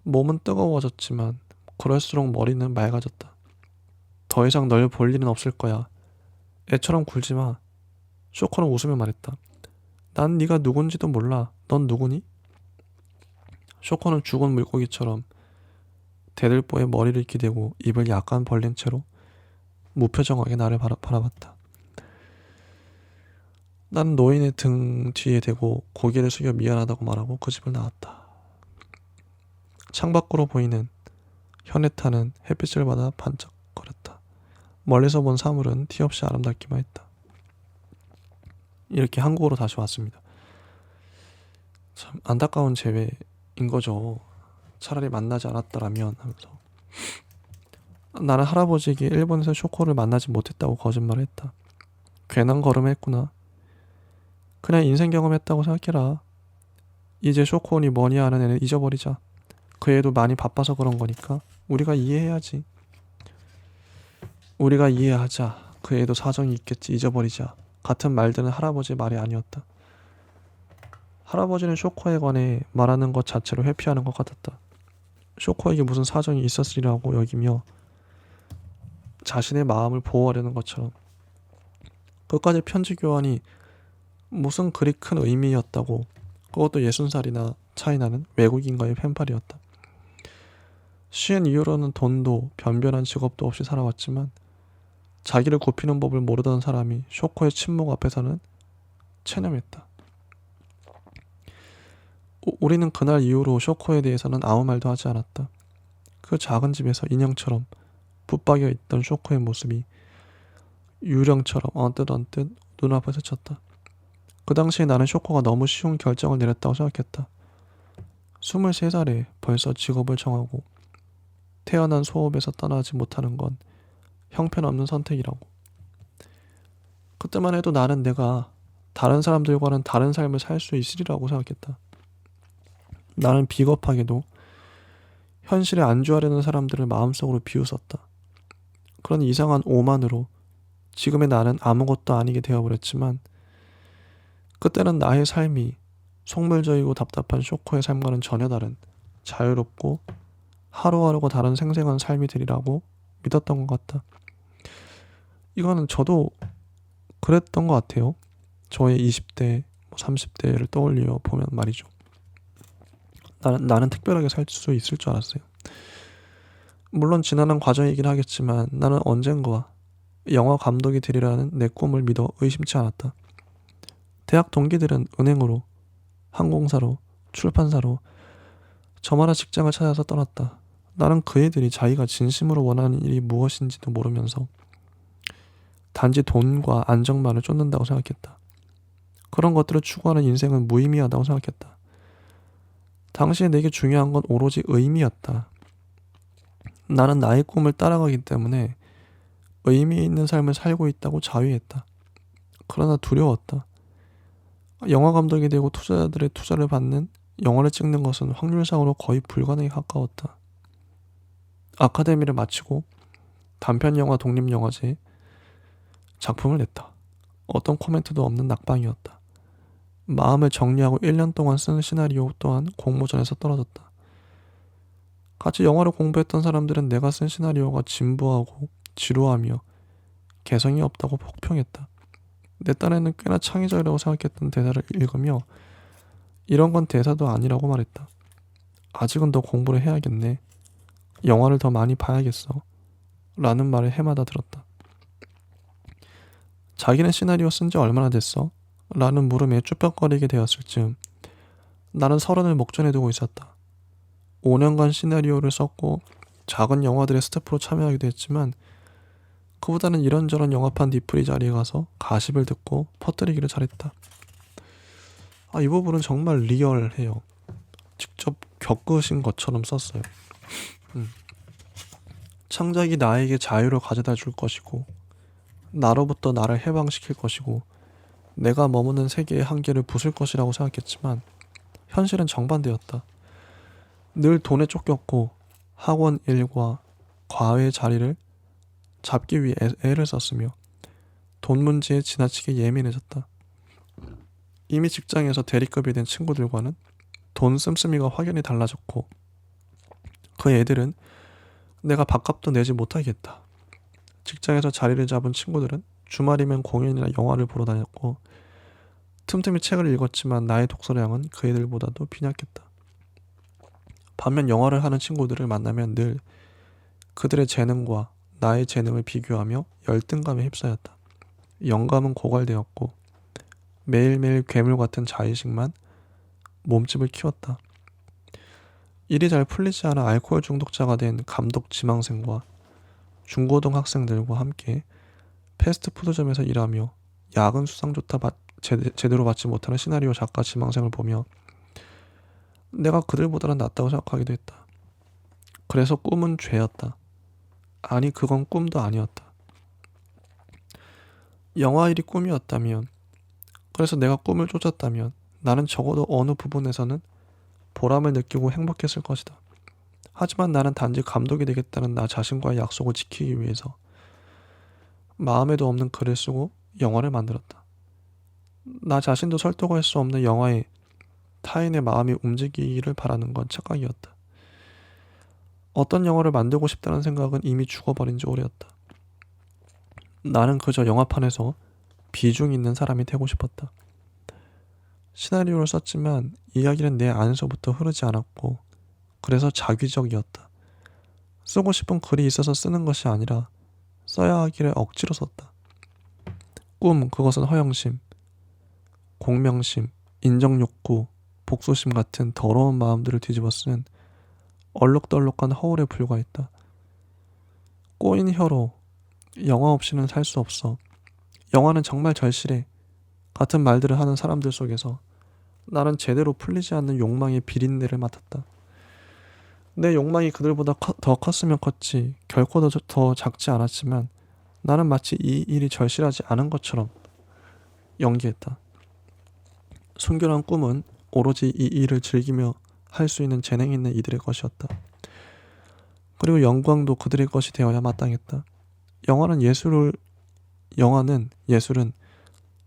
몸은 뜨거워졌지만 그럴수록 머리는 맑아졌다. 더 이상 널 볼 일은 없을 거야. 애처럼 굴지 마. 쇼코는 웃으며 말했다. 난 네가 누군지도 몰라. 넌 누구니? 쇼코는 죽은 물고기처럼 대들보에 머리를 기대고 입을 약간 벌린 채로 무표정하게 나를 바라봤다. 나는 노인의 등 뒤에 대고 고개를 숙여 미안하다고 말하고 그 집을 나왔다. 창밖으로 보이는 현해타는 햇빛을 받아 반짝거렸다. 멀리서 본 사물은 티 없이 아름답기만 했다. 이렇게 한국으로 다시 왔습니다. 참 안타까운 재회인 거죠. 차라리 만나지 않았더라면 하면서. 나는 할아버지에게 일본에서 쇼코를 만나지 못했다고 거짓말을 했다. 괜한 걸음했구나. 그냥 인생 경험했다고 생각해라. 이제 쇼코니 뭐니 하는 애는 잊어버리자. 그 애도 많이 바빠서 그런 거니까 우리가 이해해야지. 우리가 이해하자. 그 애도 사정이 있겠지. 잊어버리자. 같은 말들은 할아버지의 말이 아니었다. 할아버지는 쇼코에 관해 말하는 것 자체로 회피하는 것 같았다. 쇼코에게 무슨 사정이 있었으리라고 여기며 자신의 마음을 보호하려는 것처럼. 끝까지 편지 교환이 무슨 그리 큰 의미였다고. 그것도 60살이나 차이 나는 외국인과의 펜팔이었다. 쉬운 이유로는 돈도 변변한 직업도 없이 살아왔지만 자기를 굽히는 법을 모르던 사람이 쇼코의 침묵 앞에서는 체념했다. 우리는 그날 이후로 쇼코에 대해서는 아무 말도 하지 않았다. 그 작은 집에서 인형처럼 붙박여 있던 쇼코의 모습이 유령처럼 언뜻 눈앞에 스쳤다. 그 당시에 나는 쇼코가 너무 쉬운 결정을 내렸다고 생각했다. 23살에 벌써 직업을 정하고 태어난 소업에서 떠나지 못하는 건 형편없는 선택이라고. 그때만 해도 나는 내가 다른 사람들과는 다른 삶을 살 수 있으리라고 생각했다. 나는 비겁하게도 현실에 안주하려는 사람들을 마음속으로 비웃었다. 그런 이상한 오만으로 지금의 나는 아무것도 아니게 되어버렸지만, 그때는 나의 삶이 속물저이고 답답한 쇼커의 삶과는 전혀 다른 자유롭고 하루하루가 다른 생생한 삶이 되리라고 믿었던 것 같다. 이거는 저도 그랬던 것 같아요. 저의 20대, 30대를 떠올려 보면 말이죠. 나는 특별하게 살 수 있을 줄 알았어요. 물론 지나는 과정이긴 하겠지만 나는 언젠가 영화 감독이 되리라는 내 꿈을 믿어 의심치 않았다. 대학 동기들은 은행으로, 항공사로, 출판사로 저마다 직장을 찾아서 떠났다. 나는 그 애들이 자기가 진심으로 원하는 일이 무엇인지도 모르면서 단지 돈과 안정만을 쫓는다고 생각했다. 그런 것들을 추구하는 인생은 무의미하다고 생각했다. 당시에 내게 중요한 건 오로지 의미였다. 나는 나의 꿈을 따라가기 때문에 의미 있는 삶을 살고 있다고 자위했다. 그러나 두려웠다. 영화 감독이 되고 투자자들의 투자를 받는 영화를 찍는 것은 확률상으로 거의 불가능에 가까웠다. 아카데미를 마치고 단편 영화 독립영화제 작품을 냈다. 어떤 코멘트도 없는 낙방이었다. 마음을 정리하고 1년 동안 쓴 시나리오 또한 공모전에서 떨어졌다. 같이 영화를 공부했던 사람들은 내가 쓴 시나리오가 진부하고 지루하며 개성이 없다고 혹평했다. 내 딴에는 꽤나 창의적이라고 생각했던 대사를 읽으며 이런 건 대사도 아니라고 말했다. 아직은 더 공부를 해야겠네. 영화를 더 많이 봐야겠어. 라는 말을 해마다 들었다. 자기는 시나리오 쓴 지 얼마나 됐어? 라는 물음에 쭈뼛거리게 되었을 즈음 나는 30을 목전에 두고 있었다. 5년간 시나리오를 썼고 작은 영화들의 스태프로 참여하기도 했지만 그보다는 이런저런 영화판 뒤풀이 자리에 가서 가십을 듣고 퍼뜨리기를 잘했다. 이 부분은 정말 리얼해요. 직접 겪으신 것처럼 썼어요. 창작이 나에게 자유를 가져다 줄 것이고 나로부터 나를 해방시킬 것이고 내가 머무는 세계의 한계를 부술 것이라고 생각했지만 현실은 정반대였다. 늘 돈에 쫓겼고 학원 일과 과외 자리를 잡기 위해 애를 썼으며 돈 문제에 지나치게 예민해졌다. 이미 직장에서 대리급이 된 친구들과는 돈 씀씀이가 확연히 달라졌고 그 애들은 내가 밥값도 내지 못하겠다. 직장에서 자리를 잡은 친구들은 주말이면 공연이나 영화를 보러 다녔고 틈틈이 책을 읽었지만 나의 독서량은 그 애들보다도 빈약했다. 반면 영화를 하는 친구들을 만나면 늘 그들의 재능과 나의 재능을 비교하며 열등감에 휩싸였다. 영감은 고갈되었고 매일매일 괴물 같은 자의식만 몸집을 키웠다. 일이 잘 풀리지 않아 알코올 중독자가 된 감독 지망생과 중고등 학생들과 함께 패스트푸드점에서 일하며 야근 수당조차 제대로 받지 못하는 시나리오 작가 지망생을 보며 내가 그들보다는 낫다고 생각하기도 했다. 그래서 꿈은 죄였다. 아니, 그건 꿈도 아니었다. 영화 일이 꿈이었다면, 그래서 내가 꿈을 쫓았다면 나는 적어도 어느 부분에서는 보람을 느끼고 행복했을 것이다. 하지만 나는 단지 감독이 되겠다는 나 자신과의 약속을 지키기 위해서 마음에도 없는 글을 쓰고 영화를 만들었다. 나 자신도 설득할 수 없는 영화에 타인의 마음이 움직이기를 바라는 건 착각이었다. 어떤 영화를 만들고 싶다는 생각은 이미 죽어버린 지 오래였다. 나는 그저 영화판에서 비중 있는 사람이 되고 싶었다. 시나리오를 썼지만 이야기는 내 안에서부터 흐르지 않았고 그래서 자기적이었다. 쓰고 싶은 글이 있어서 쓰는 것이 아니라 써야 하기를 억지로 썼다. 꿈, 그것은 허영심, 공명심, 인정욕구, 복수심 같은 더러운 마음들을 뒤집어 쓰는 얼룩덜룩한 허울에 불과했다. 꼬인 혀로 영화 없이는 살 수 없어. 영화는 정말 절실해. 같은 말들을 하는 사람들 속에서 나는 제대로 풀리지 않는 욕망의 비린내를 맡았다. 내 욕망이 그들보다 더 컸으면 컸지 결코 더 작지 않았지만 나는 마치 이 일이 절실하지 않은 것처럼 연기했다. 순결한 꿈은 오로지 이 일을 즐기며 할 수 있는 재능 있는 이들의 것이었다. 그리고 영광도 그들의 것이 되어야 마땅했다. 예술은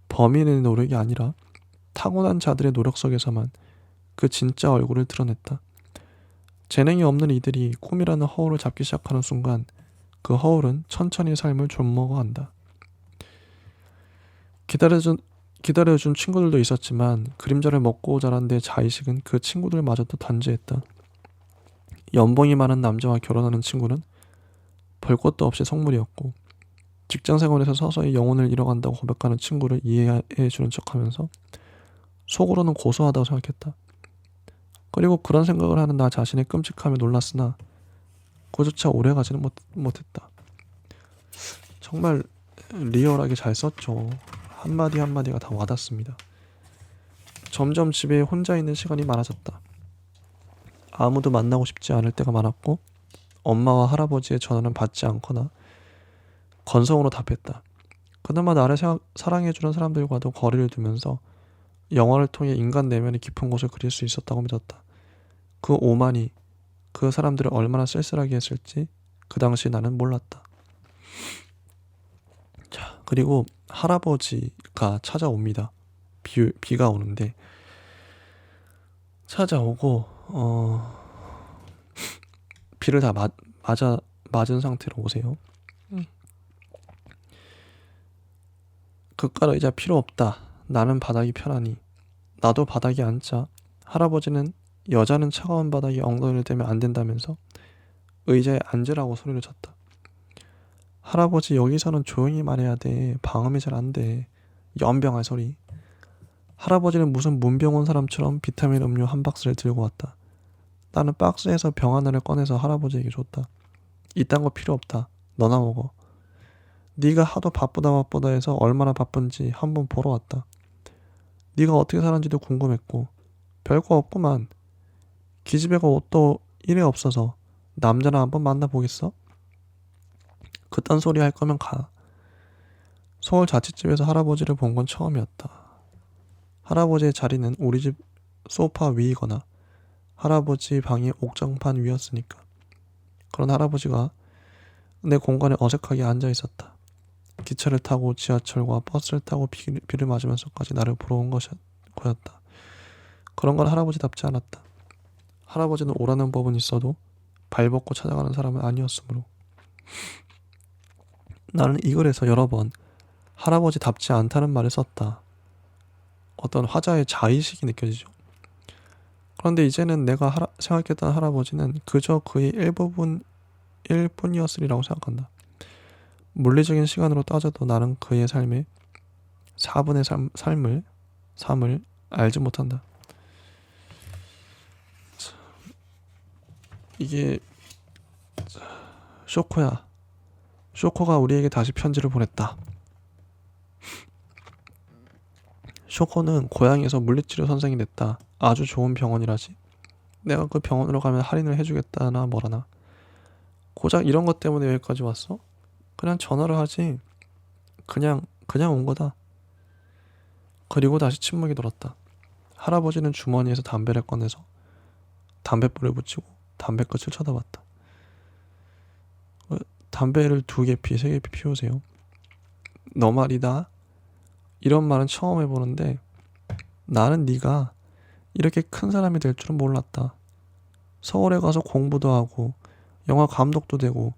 범인의 노력이 아니라 타고난 자들의 노력 속에서만 그 진짜 얼굴을 드러냈다. 재능이 없는 이들이 꿈이라는 허울을 잡기 시작하는 순간 그 허울은 천천히 삶을 좀먹어간다. 기다려준 친구들도 있었지만 그림자를 먹고 자란 내 자의식은 그 친구들마저도 단죄했다. 연봉이 많은 남자와 결혼하는 친구는 볼 것도 없이 성물이었고, 직장생활에서 서서히 영혼을 잃어간다고 고백하는 친구를 이해해주는 척하면서 속으로는 고소하다고 생각했다. 그리고 그런 생각을 하는 나 자신이 끔찍하며 놀랐으나 그조차 오래가지는 못했다. 정말 리얼하게 잘 썼죠. 한마디 한마디가 다 와닿습니다. 점점 집에 혼자 있는 시간이 많아졌다. 아무도 만나고 싶지 않을 때가 많았고, 엄마와 할아버지의 전화는 받지 않거나 건성으로 답했다. 그나마 나를 사랑해주는 사람들과도 거리를 두면서 영화를 통해 인간 내면의 깊은 곳을 그릴 수 있었다고 믿었다. 그 오만이 그 사람들을 얼마나 쓸쓸하게 했을지 그 당시 나는 몰랐다. 자, 그리고 할아버지가 찾아옵니다. 비가 오는데 찾아오고 비를 다 맞은 상태로 오세요. 그깟 의자 필요 없다. 나는 바닥이 편하니. 나도 바닥에 앉자 할아버지는 여자는 차가운 바닥에 엉덩이를 대면 안 된다면서 의자에 앉으라고 소리를 쳤다. 할아버지 여기서는 조용히 말해야 돼. 방음이 잘 안 돼. 연병할 소리. 할아버지는 무슨 문병 온 사람처럼 비타민 음료 한 박스를 들고 왔다. 나는 박스에서 병 하나를 꺼내서 할아버지에게 줬다. 이딴 거 필요 없다. 너나 먹어. 네가 하도 바쁘다 해서 얼마나 바쁜지 한번 보러 왔다. 네가 어떻게 사는지도 궁금했고 별거 없구만. 기집애가 옷도 이래 없어서 남자나 한번 만나보겠어? 그딴 소리 할 거면 가. 서울 자취집에서 할아버지를 본 건 처음이었다. 할아버지의 자리는 우리 집 소파 위이거나 할아버지 방의 옥장판 위였으니까. 그런 할아버지가 내 공간에 어색하게 앉아 있었다. 기차를 타고 지하철과 버스를 타고 비를 맞으면서까지 나를 보러 온 거였다. 그런 건 할아버지답지 않았다. 할아버지는 오라는 법은 있어도 발벗고 찾아가는 사람은 아니었으므로. 나는 이 글에서 여러 번 할아버지답지 않다는 말을 썼다. 어떤 화자의 자의식이 느껴지죠. 그런데 이제는 내가 생각했던 할아버지는 그저 그의 일부분일 뿐이었으리라고 생각한다. 물리적인 시간으로 따져도 나는 그의 삶의 4분의 3을 알지 못한다. 이게 쇼코야. 쇼코가 우리에게 다시 편지를 보냈다. 쇼코는 고향에서 물리치료 선생이 됐다. 아주 좋은 병원이라지. 내가 그 병원으로 가면 할인을 해주겠다나 뭐라나. 고작 이런 것 때문에 여기까지 왔어? 그냥 전화를 하지. 그냥 온 거다. 그리고 다시 침묵이 돌았다. 할아버지는 주머니에서 담배를 꺼내서 담뱃불을 붙이고 담배 끝을 쳐다봤다. 담배를 2개 3개 피우세요. 너 말이다. 이런 말은 처음 해보는데 나는 네가 이렇게 큰 사람이 될 줄은 몰랐다. 서울에 가서 공부도 하고 영화 감독도 되고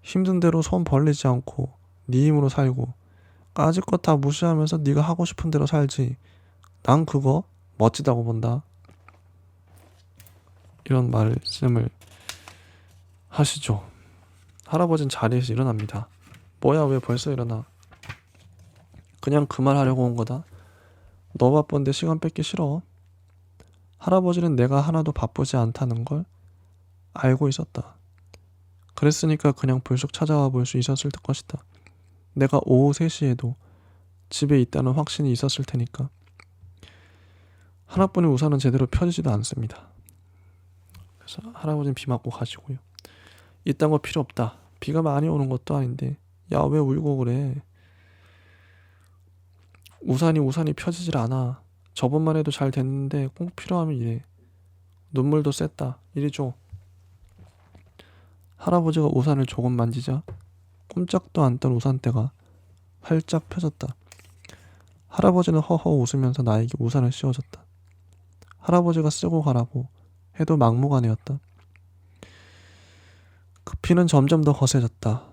힘든 대로 손 벌리지 않고 네 힘으로 살고 까짓 것 다 무시하면서 네가 하고 싶은 대로 살지. 난 그거 멋지다고 본다. 이런 말씀을 하시죠. 할아버지는 자리에서 일어납니다. 뭐야 왜 벌써 일어나? 그냥 그 말 하려고 온 거다. 너 바쁜데 시간 뺏기 싫어. 할아버지는 내가 하나도 바쁘지 않다는 걸 알고 있었다. 그랬으니까 그냥 불쑥 찾아와 볼 수 있었을 것이다. 내가 오후 3시에도 집에 있다는 확신이 있었을 테니까. 하나뿐인 우산은 제대로 펴지지도 않습니다. 그래서 할아버지는 비 맞고 가시고요. 이딴 거 필요 없다. 비가 많이 오는 것도 아닌데 야 왜 울고 그래. 우산이 펴지질 않아. 저번만 해도 잘 됐는데 꼭 필요하면 이래. 눈물도 셌다. 이리 줘. 할아버지가 우산을 조금 만지자 꼼짝도 않던 우산대가 활짝 펴졌다. 할아버지는 허허 웃으면서 나에게 우산을 씌워줬다. 할아버지가 쓰고 가라고 해도 막무가내였다. 그 피는 점점 더 거세졌다.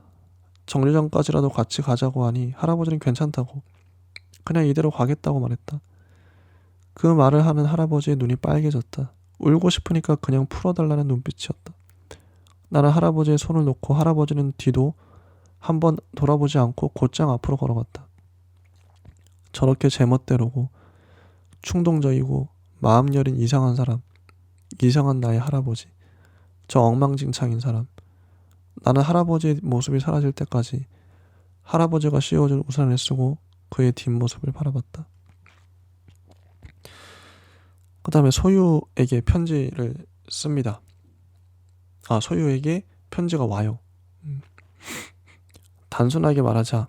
정류장까지라도 같이 가자고 하니 할아버지는 괜찮다고 그냥 이대로 가겠다고 말했다. 그 말을 하는 할아버지의 눈이 빨개졌다. 울고 싶으니까 그냥 풀어달라는 눈빛이었다. 나는 할아버지의 손을 놓고 할아버지는 뒤도 한번 돌아보지 않고 곧장 앞으로 걸어갔다. 저렇게 제멋대로고 충동적이고 마음 여린 이상한 사람, 이상한 나의 할아버지, 저 엉망진창인 사람. 나는 할아버지의 모습이 사라질 때까지 할아버지가 씌워준 우산을 쓰고 그의 뒷모습을 바라봤다. 그 다음에 소유에게 편지를 씁니다. 소유에게 편지가 와요. 단순하게 말하자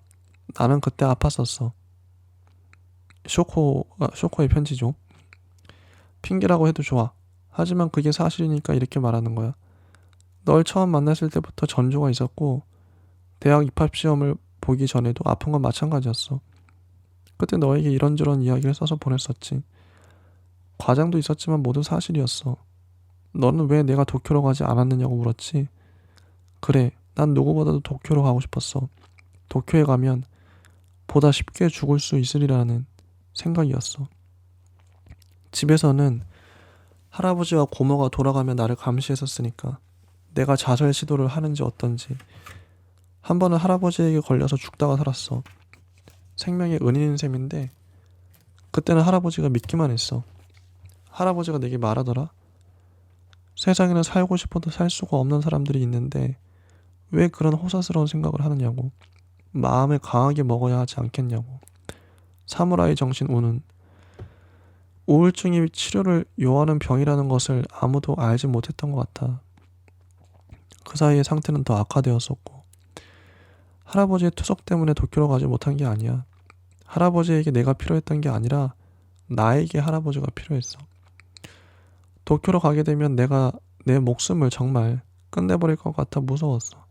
나는 그때 아팠었어. 쇼코의 편지죠. 핑계라고 해도 좋아. 하지만 그게 사실이니까 이렇게 말하는 거야. 널 처음 만났을 때부터 전조가 있었고 대학 입학시험을 보기 전에도 아픈 건 마찬가지였어. 그때 너에게 이런저런 이야기를 써서 보냈었지. 과장도 있었지만 모두 사실이었어. 너는 왜 내가 도쿄로 가지 않았느냐고 물었지. 그래, 난 누구보다도 도쿄로 가고 싶었어. 도쿄에 가면 보다 쉽게 죽을 수 있으리라는 생각이었어. 집에서는 할아버지와 고모가 돌아가며 나를 감시했었으니까 내가 자살 시도를 하는지 어떤지. 한 번은 할아버지에게 걸려서 죽다가 살았어. 생명의 은인인 셈인데 그때는 할아버지가 믿기만 했어. 할아버지가 내게 말하더라. 세상에는 살고 싶어도 살 수가 없는 사람들이 있는데 왜 그런 호사스러운 생각을 하느냐고. 마음을 강하게 먹어야 하지 않겠냐고. 사무라이 정신 우는. 우울증이 치료를 요하는 병이라는 것을 아무도 알지 못했던 것 같아. 그 사이에 상태는 더 악화되었었고 할아버지의 투석 때문에 도쿄로 가지 못한 게 아니야. 할아버지에게 내가 필요했던 게 아니라 나에게 할아버지가 필요했어. 도쿄로 가게 되면 내가 내 목숨을 정말 끝내버릴 것 같아 무서웠어.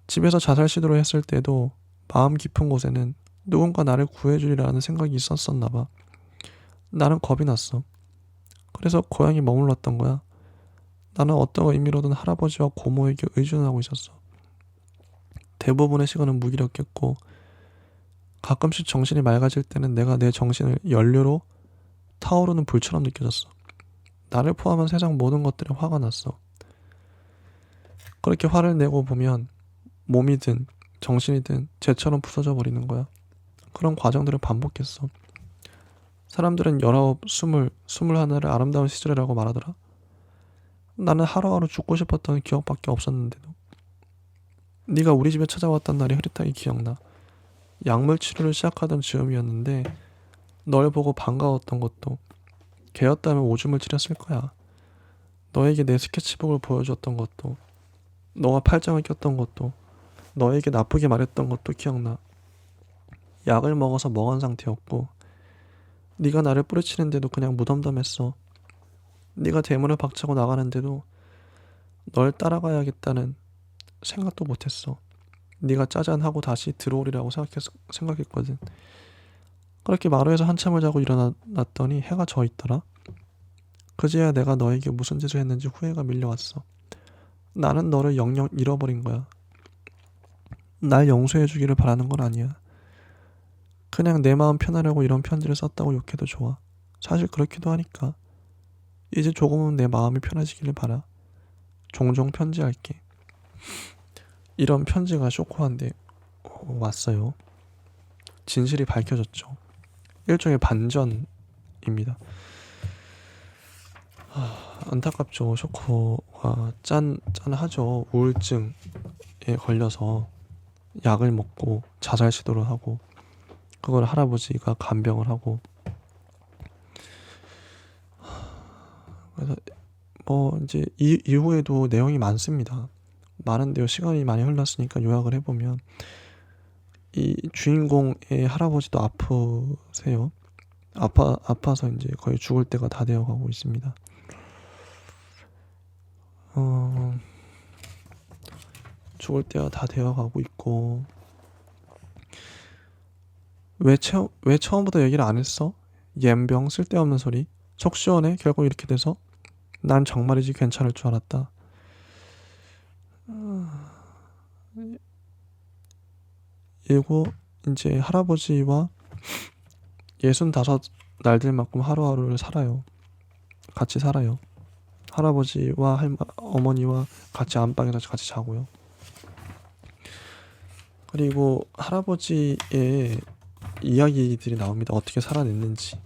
집에서 자살 시도를 했을 때도 마음 깊은 곳에는 누군가 나를 구해주리라는 생각이 있었었나 봐. 나는 겁이 났어. 그래서 고향에 머물렀던 거야. 나는 어떤 의미로든 할아버지와 고모에게 의존하고 있었어. 대부분의 시간은 무기력했고 가끔씩 정신이 맑아질 때는 내가 내 정신을 연료로 타오르는 불처럼 느껴졌어. 나를 포함한 세상 모든 것들에 화가 났어. 그렇게 화를 내고 보면 몸이든 정신이든 쟤처럼 부서져 버리는 거야. 그런 과정들을 반복했어. 사람들은 19, 20, 21을 아름다운 시절이라고 말하더라. 나는 하루하루 죽고 싶었던 기억밖에 없었는데도. 네가 우리 집에 찾아왔던 날이 흐릿하게 기억나. 약물 치료를 시작하던 즈음이었는데 널 보고 반가웠던 것도 걔였다면 오줌을 찌렸을 거야. 너에게 내 스케치북을 보여줬던 것도 너가 팔짱을 꼈던 것도 너에게 나쁘게 말했던 것도 기억나. 약을 먹어서 멍한 상태였고 네가 나를 뿌리치는데도 그냥 무덤덤했어. 네가 대문을 박차고 나가는데도 널 따라가야겠다는 생각도 못했어. 네가 짜잔하고 다시 들어오리라고 생각했거든. 그렇게 마루에서 한참을 자고 일어났더니 해가 져 있더라. 그제야 내가 너에게 무슨 짓을 했는지 후회가 밀려왔어. 나는 너를 영영 잃어버린 거야. 날 용서해주기를 바라는 건 아니야. 그냥 내 마음 편하려고 이런 편지를 썼다고 욕해도 좋아. 사실 그렇기도 하니까. 이제 조금은 내 마음이 편해지기를 바라. 종종 편지할게. 이런 편지가 쇼코한데 왔어요. 진실이 밝혀졌죠. 일종의 반전입니다. 안타깝죠. 쇼코가 짠하죠. 우울증에 걸려서 약을 먹고 자살 시도를 하고 그걸 할아버지가 간병을 하고 그래서 이제 이후에도 내용이 많습니다. 많은데요. 시간이 많이 흘렀으니까 요약을 해보면 이 주인공의 할아버지도 아프세요. 아파서 이제 거의 죽을 때가 다 되어가고 있습니다. 죽을 때가 다 되어가고 있고. 왜 처음부터 얘기를 안 했어? 옌병 쓸데없는 소리. 속 시원해. 결국 이렇게 돼서 난 정말이지 괜찮을 줄 알았다. 이고 이제 할아버지와 65 날들만큼 하루하루를 살아요. 같이 살아요. 할아버지와 어머니와 같이 안방에서 같이 자고요. 그리고 할아버지의 이야기들이 나옵니다. 어떻게 살아냈는지.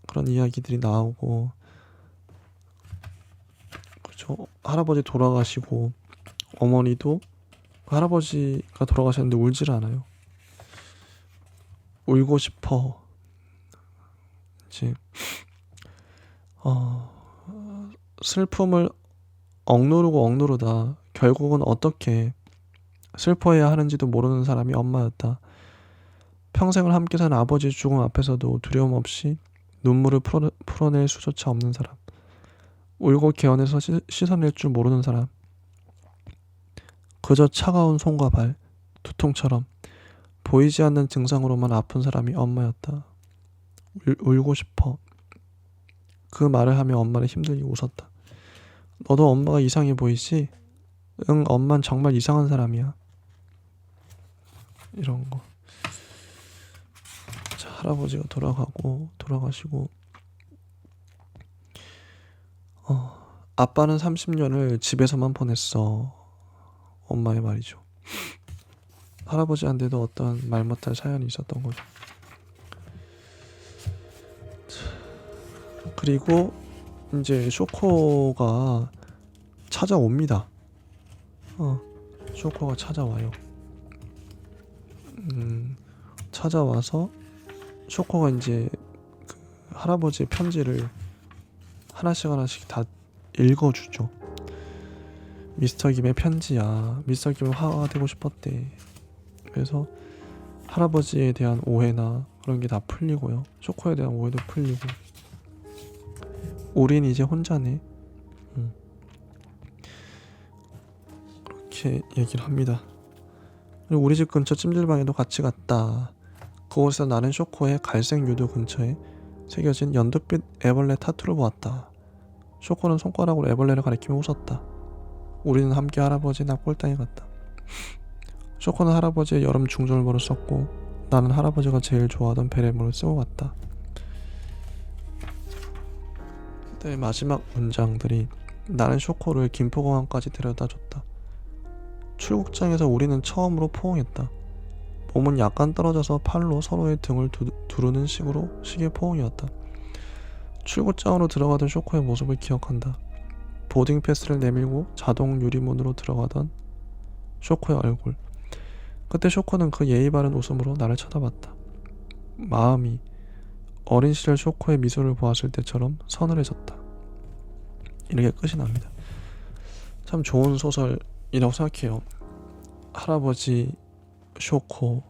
그런 이야기들이 나오고, 그렇죠. 할아버지 돌아가시고 어머니도 할아버지가 돌아가셨는데 울지를 않아요. 울고 싶어. 이제 슬픔을 억누르다 결국은 어떻게 슬퍼해야 하는지도 모르는 사람이 엄마였다. 평생을 함께 산 아버지의 죽음 앞에서도 두려움 없이 눈물을 풀어낼 수조차 없는 사람. 울고 개어내서 씻어낼 줄 모르는 사람. 그저 차가운 손과 발, 두통처럼 보이지 않는 증상으로만 아픈 사람이 엄마였다. 울고 싶어. 그 말을 하며 엄마는 힘들게 웃었다. 너도 엄마가 이상해 보이지? 응, 엄만 정말 이상한 사람이야. 이런 거. 자, 할아버지가 돌아가시고 아빠는 30년을 집에서만 보냈어. 엄마의 말이죠. 할아버지한테도 어떤 말 못할 사연이 있었던 거죠. 그리고 이제 쇼코가 찾아옵니다. 쇼코가 찾아와요. 찾아와서 쇼코가 이제 그 할아버지의 편지를 하나씩 다 읽어주죠. 미스터 김의 편지야. 미스터 김은 화가 되고 싶었대. 그래서 할아버지에 대한 오해나 그런 게 다 풀리고요. 쇼코에 대한 오해도 풀리고. 우린 이제 혼자네. 그렇게 얘기를 합니다. 그리고 우리 집 근처 찜질방에도 같이 갔다. 그곳에서 나는 쇼코의 갈색 유도 근처에 새겨진 연두빛 애벌레 타투를 보았다. 쇼코는 손가락으로 애벌레를 가리키며 웃었다. 우리는 함께 할아버지 납골당에 갔다. 쇼코는 할아버지의 여름 중절모를 썼고 나는 할아버지가 제일 좋아하던 베레모를 쓰고 갔다. 그때 마지막 문장들이 나는 쇼코를 김포공항까지 데려다줬다. 출국장에서 우리는 처음으로 포옹했다. 몸은 약간 떨어져서 팔로 서로의 등을 두르는 식의 포옹이었다. 출국장으로 들어가던 쇼코의 모습을 기억한다. 보딩 패스를 내밀고 자동 유리문으로 들어가던 쇼코의 얼굴. 그때 쇼코는 그 예의 바른 웃음으로 나를 쳐다봤다. 마음이 어린 시절 쇼코의 미소를 보았을 때처럼 서늘해졌다. 이렇게 끝이 납니다. 참 좋은 소설이라고 생각해요. 할아버지 쇼코가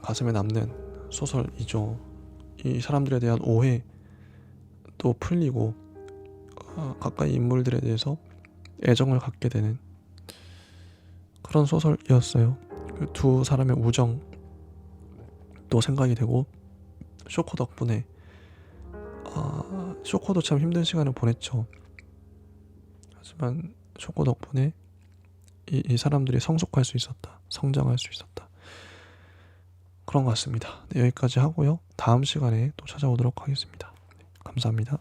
가슴에 남는 소설이죠. 이 사람들에 대한 오해도 풀리고 가까이 인물들에 대해서 애정을 갖게 되는 그런 소설이었어요. 그 두 사람의 우정도 생각이 되고 쇼코 덕분에 쇼코도 참 힘든 시간을 보냈죠. 하지만 쇼코 덕분에 이 사람들이 성숙할 수 있었다. 성장할 수 있었다. 그런 것 같습니다. 네, 여기까지 하고요. 다음 시간에 또 찾아오도록 하겠습니다. 감사합니다.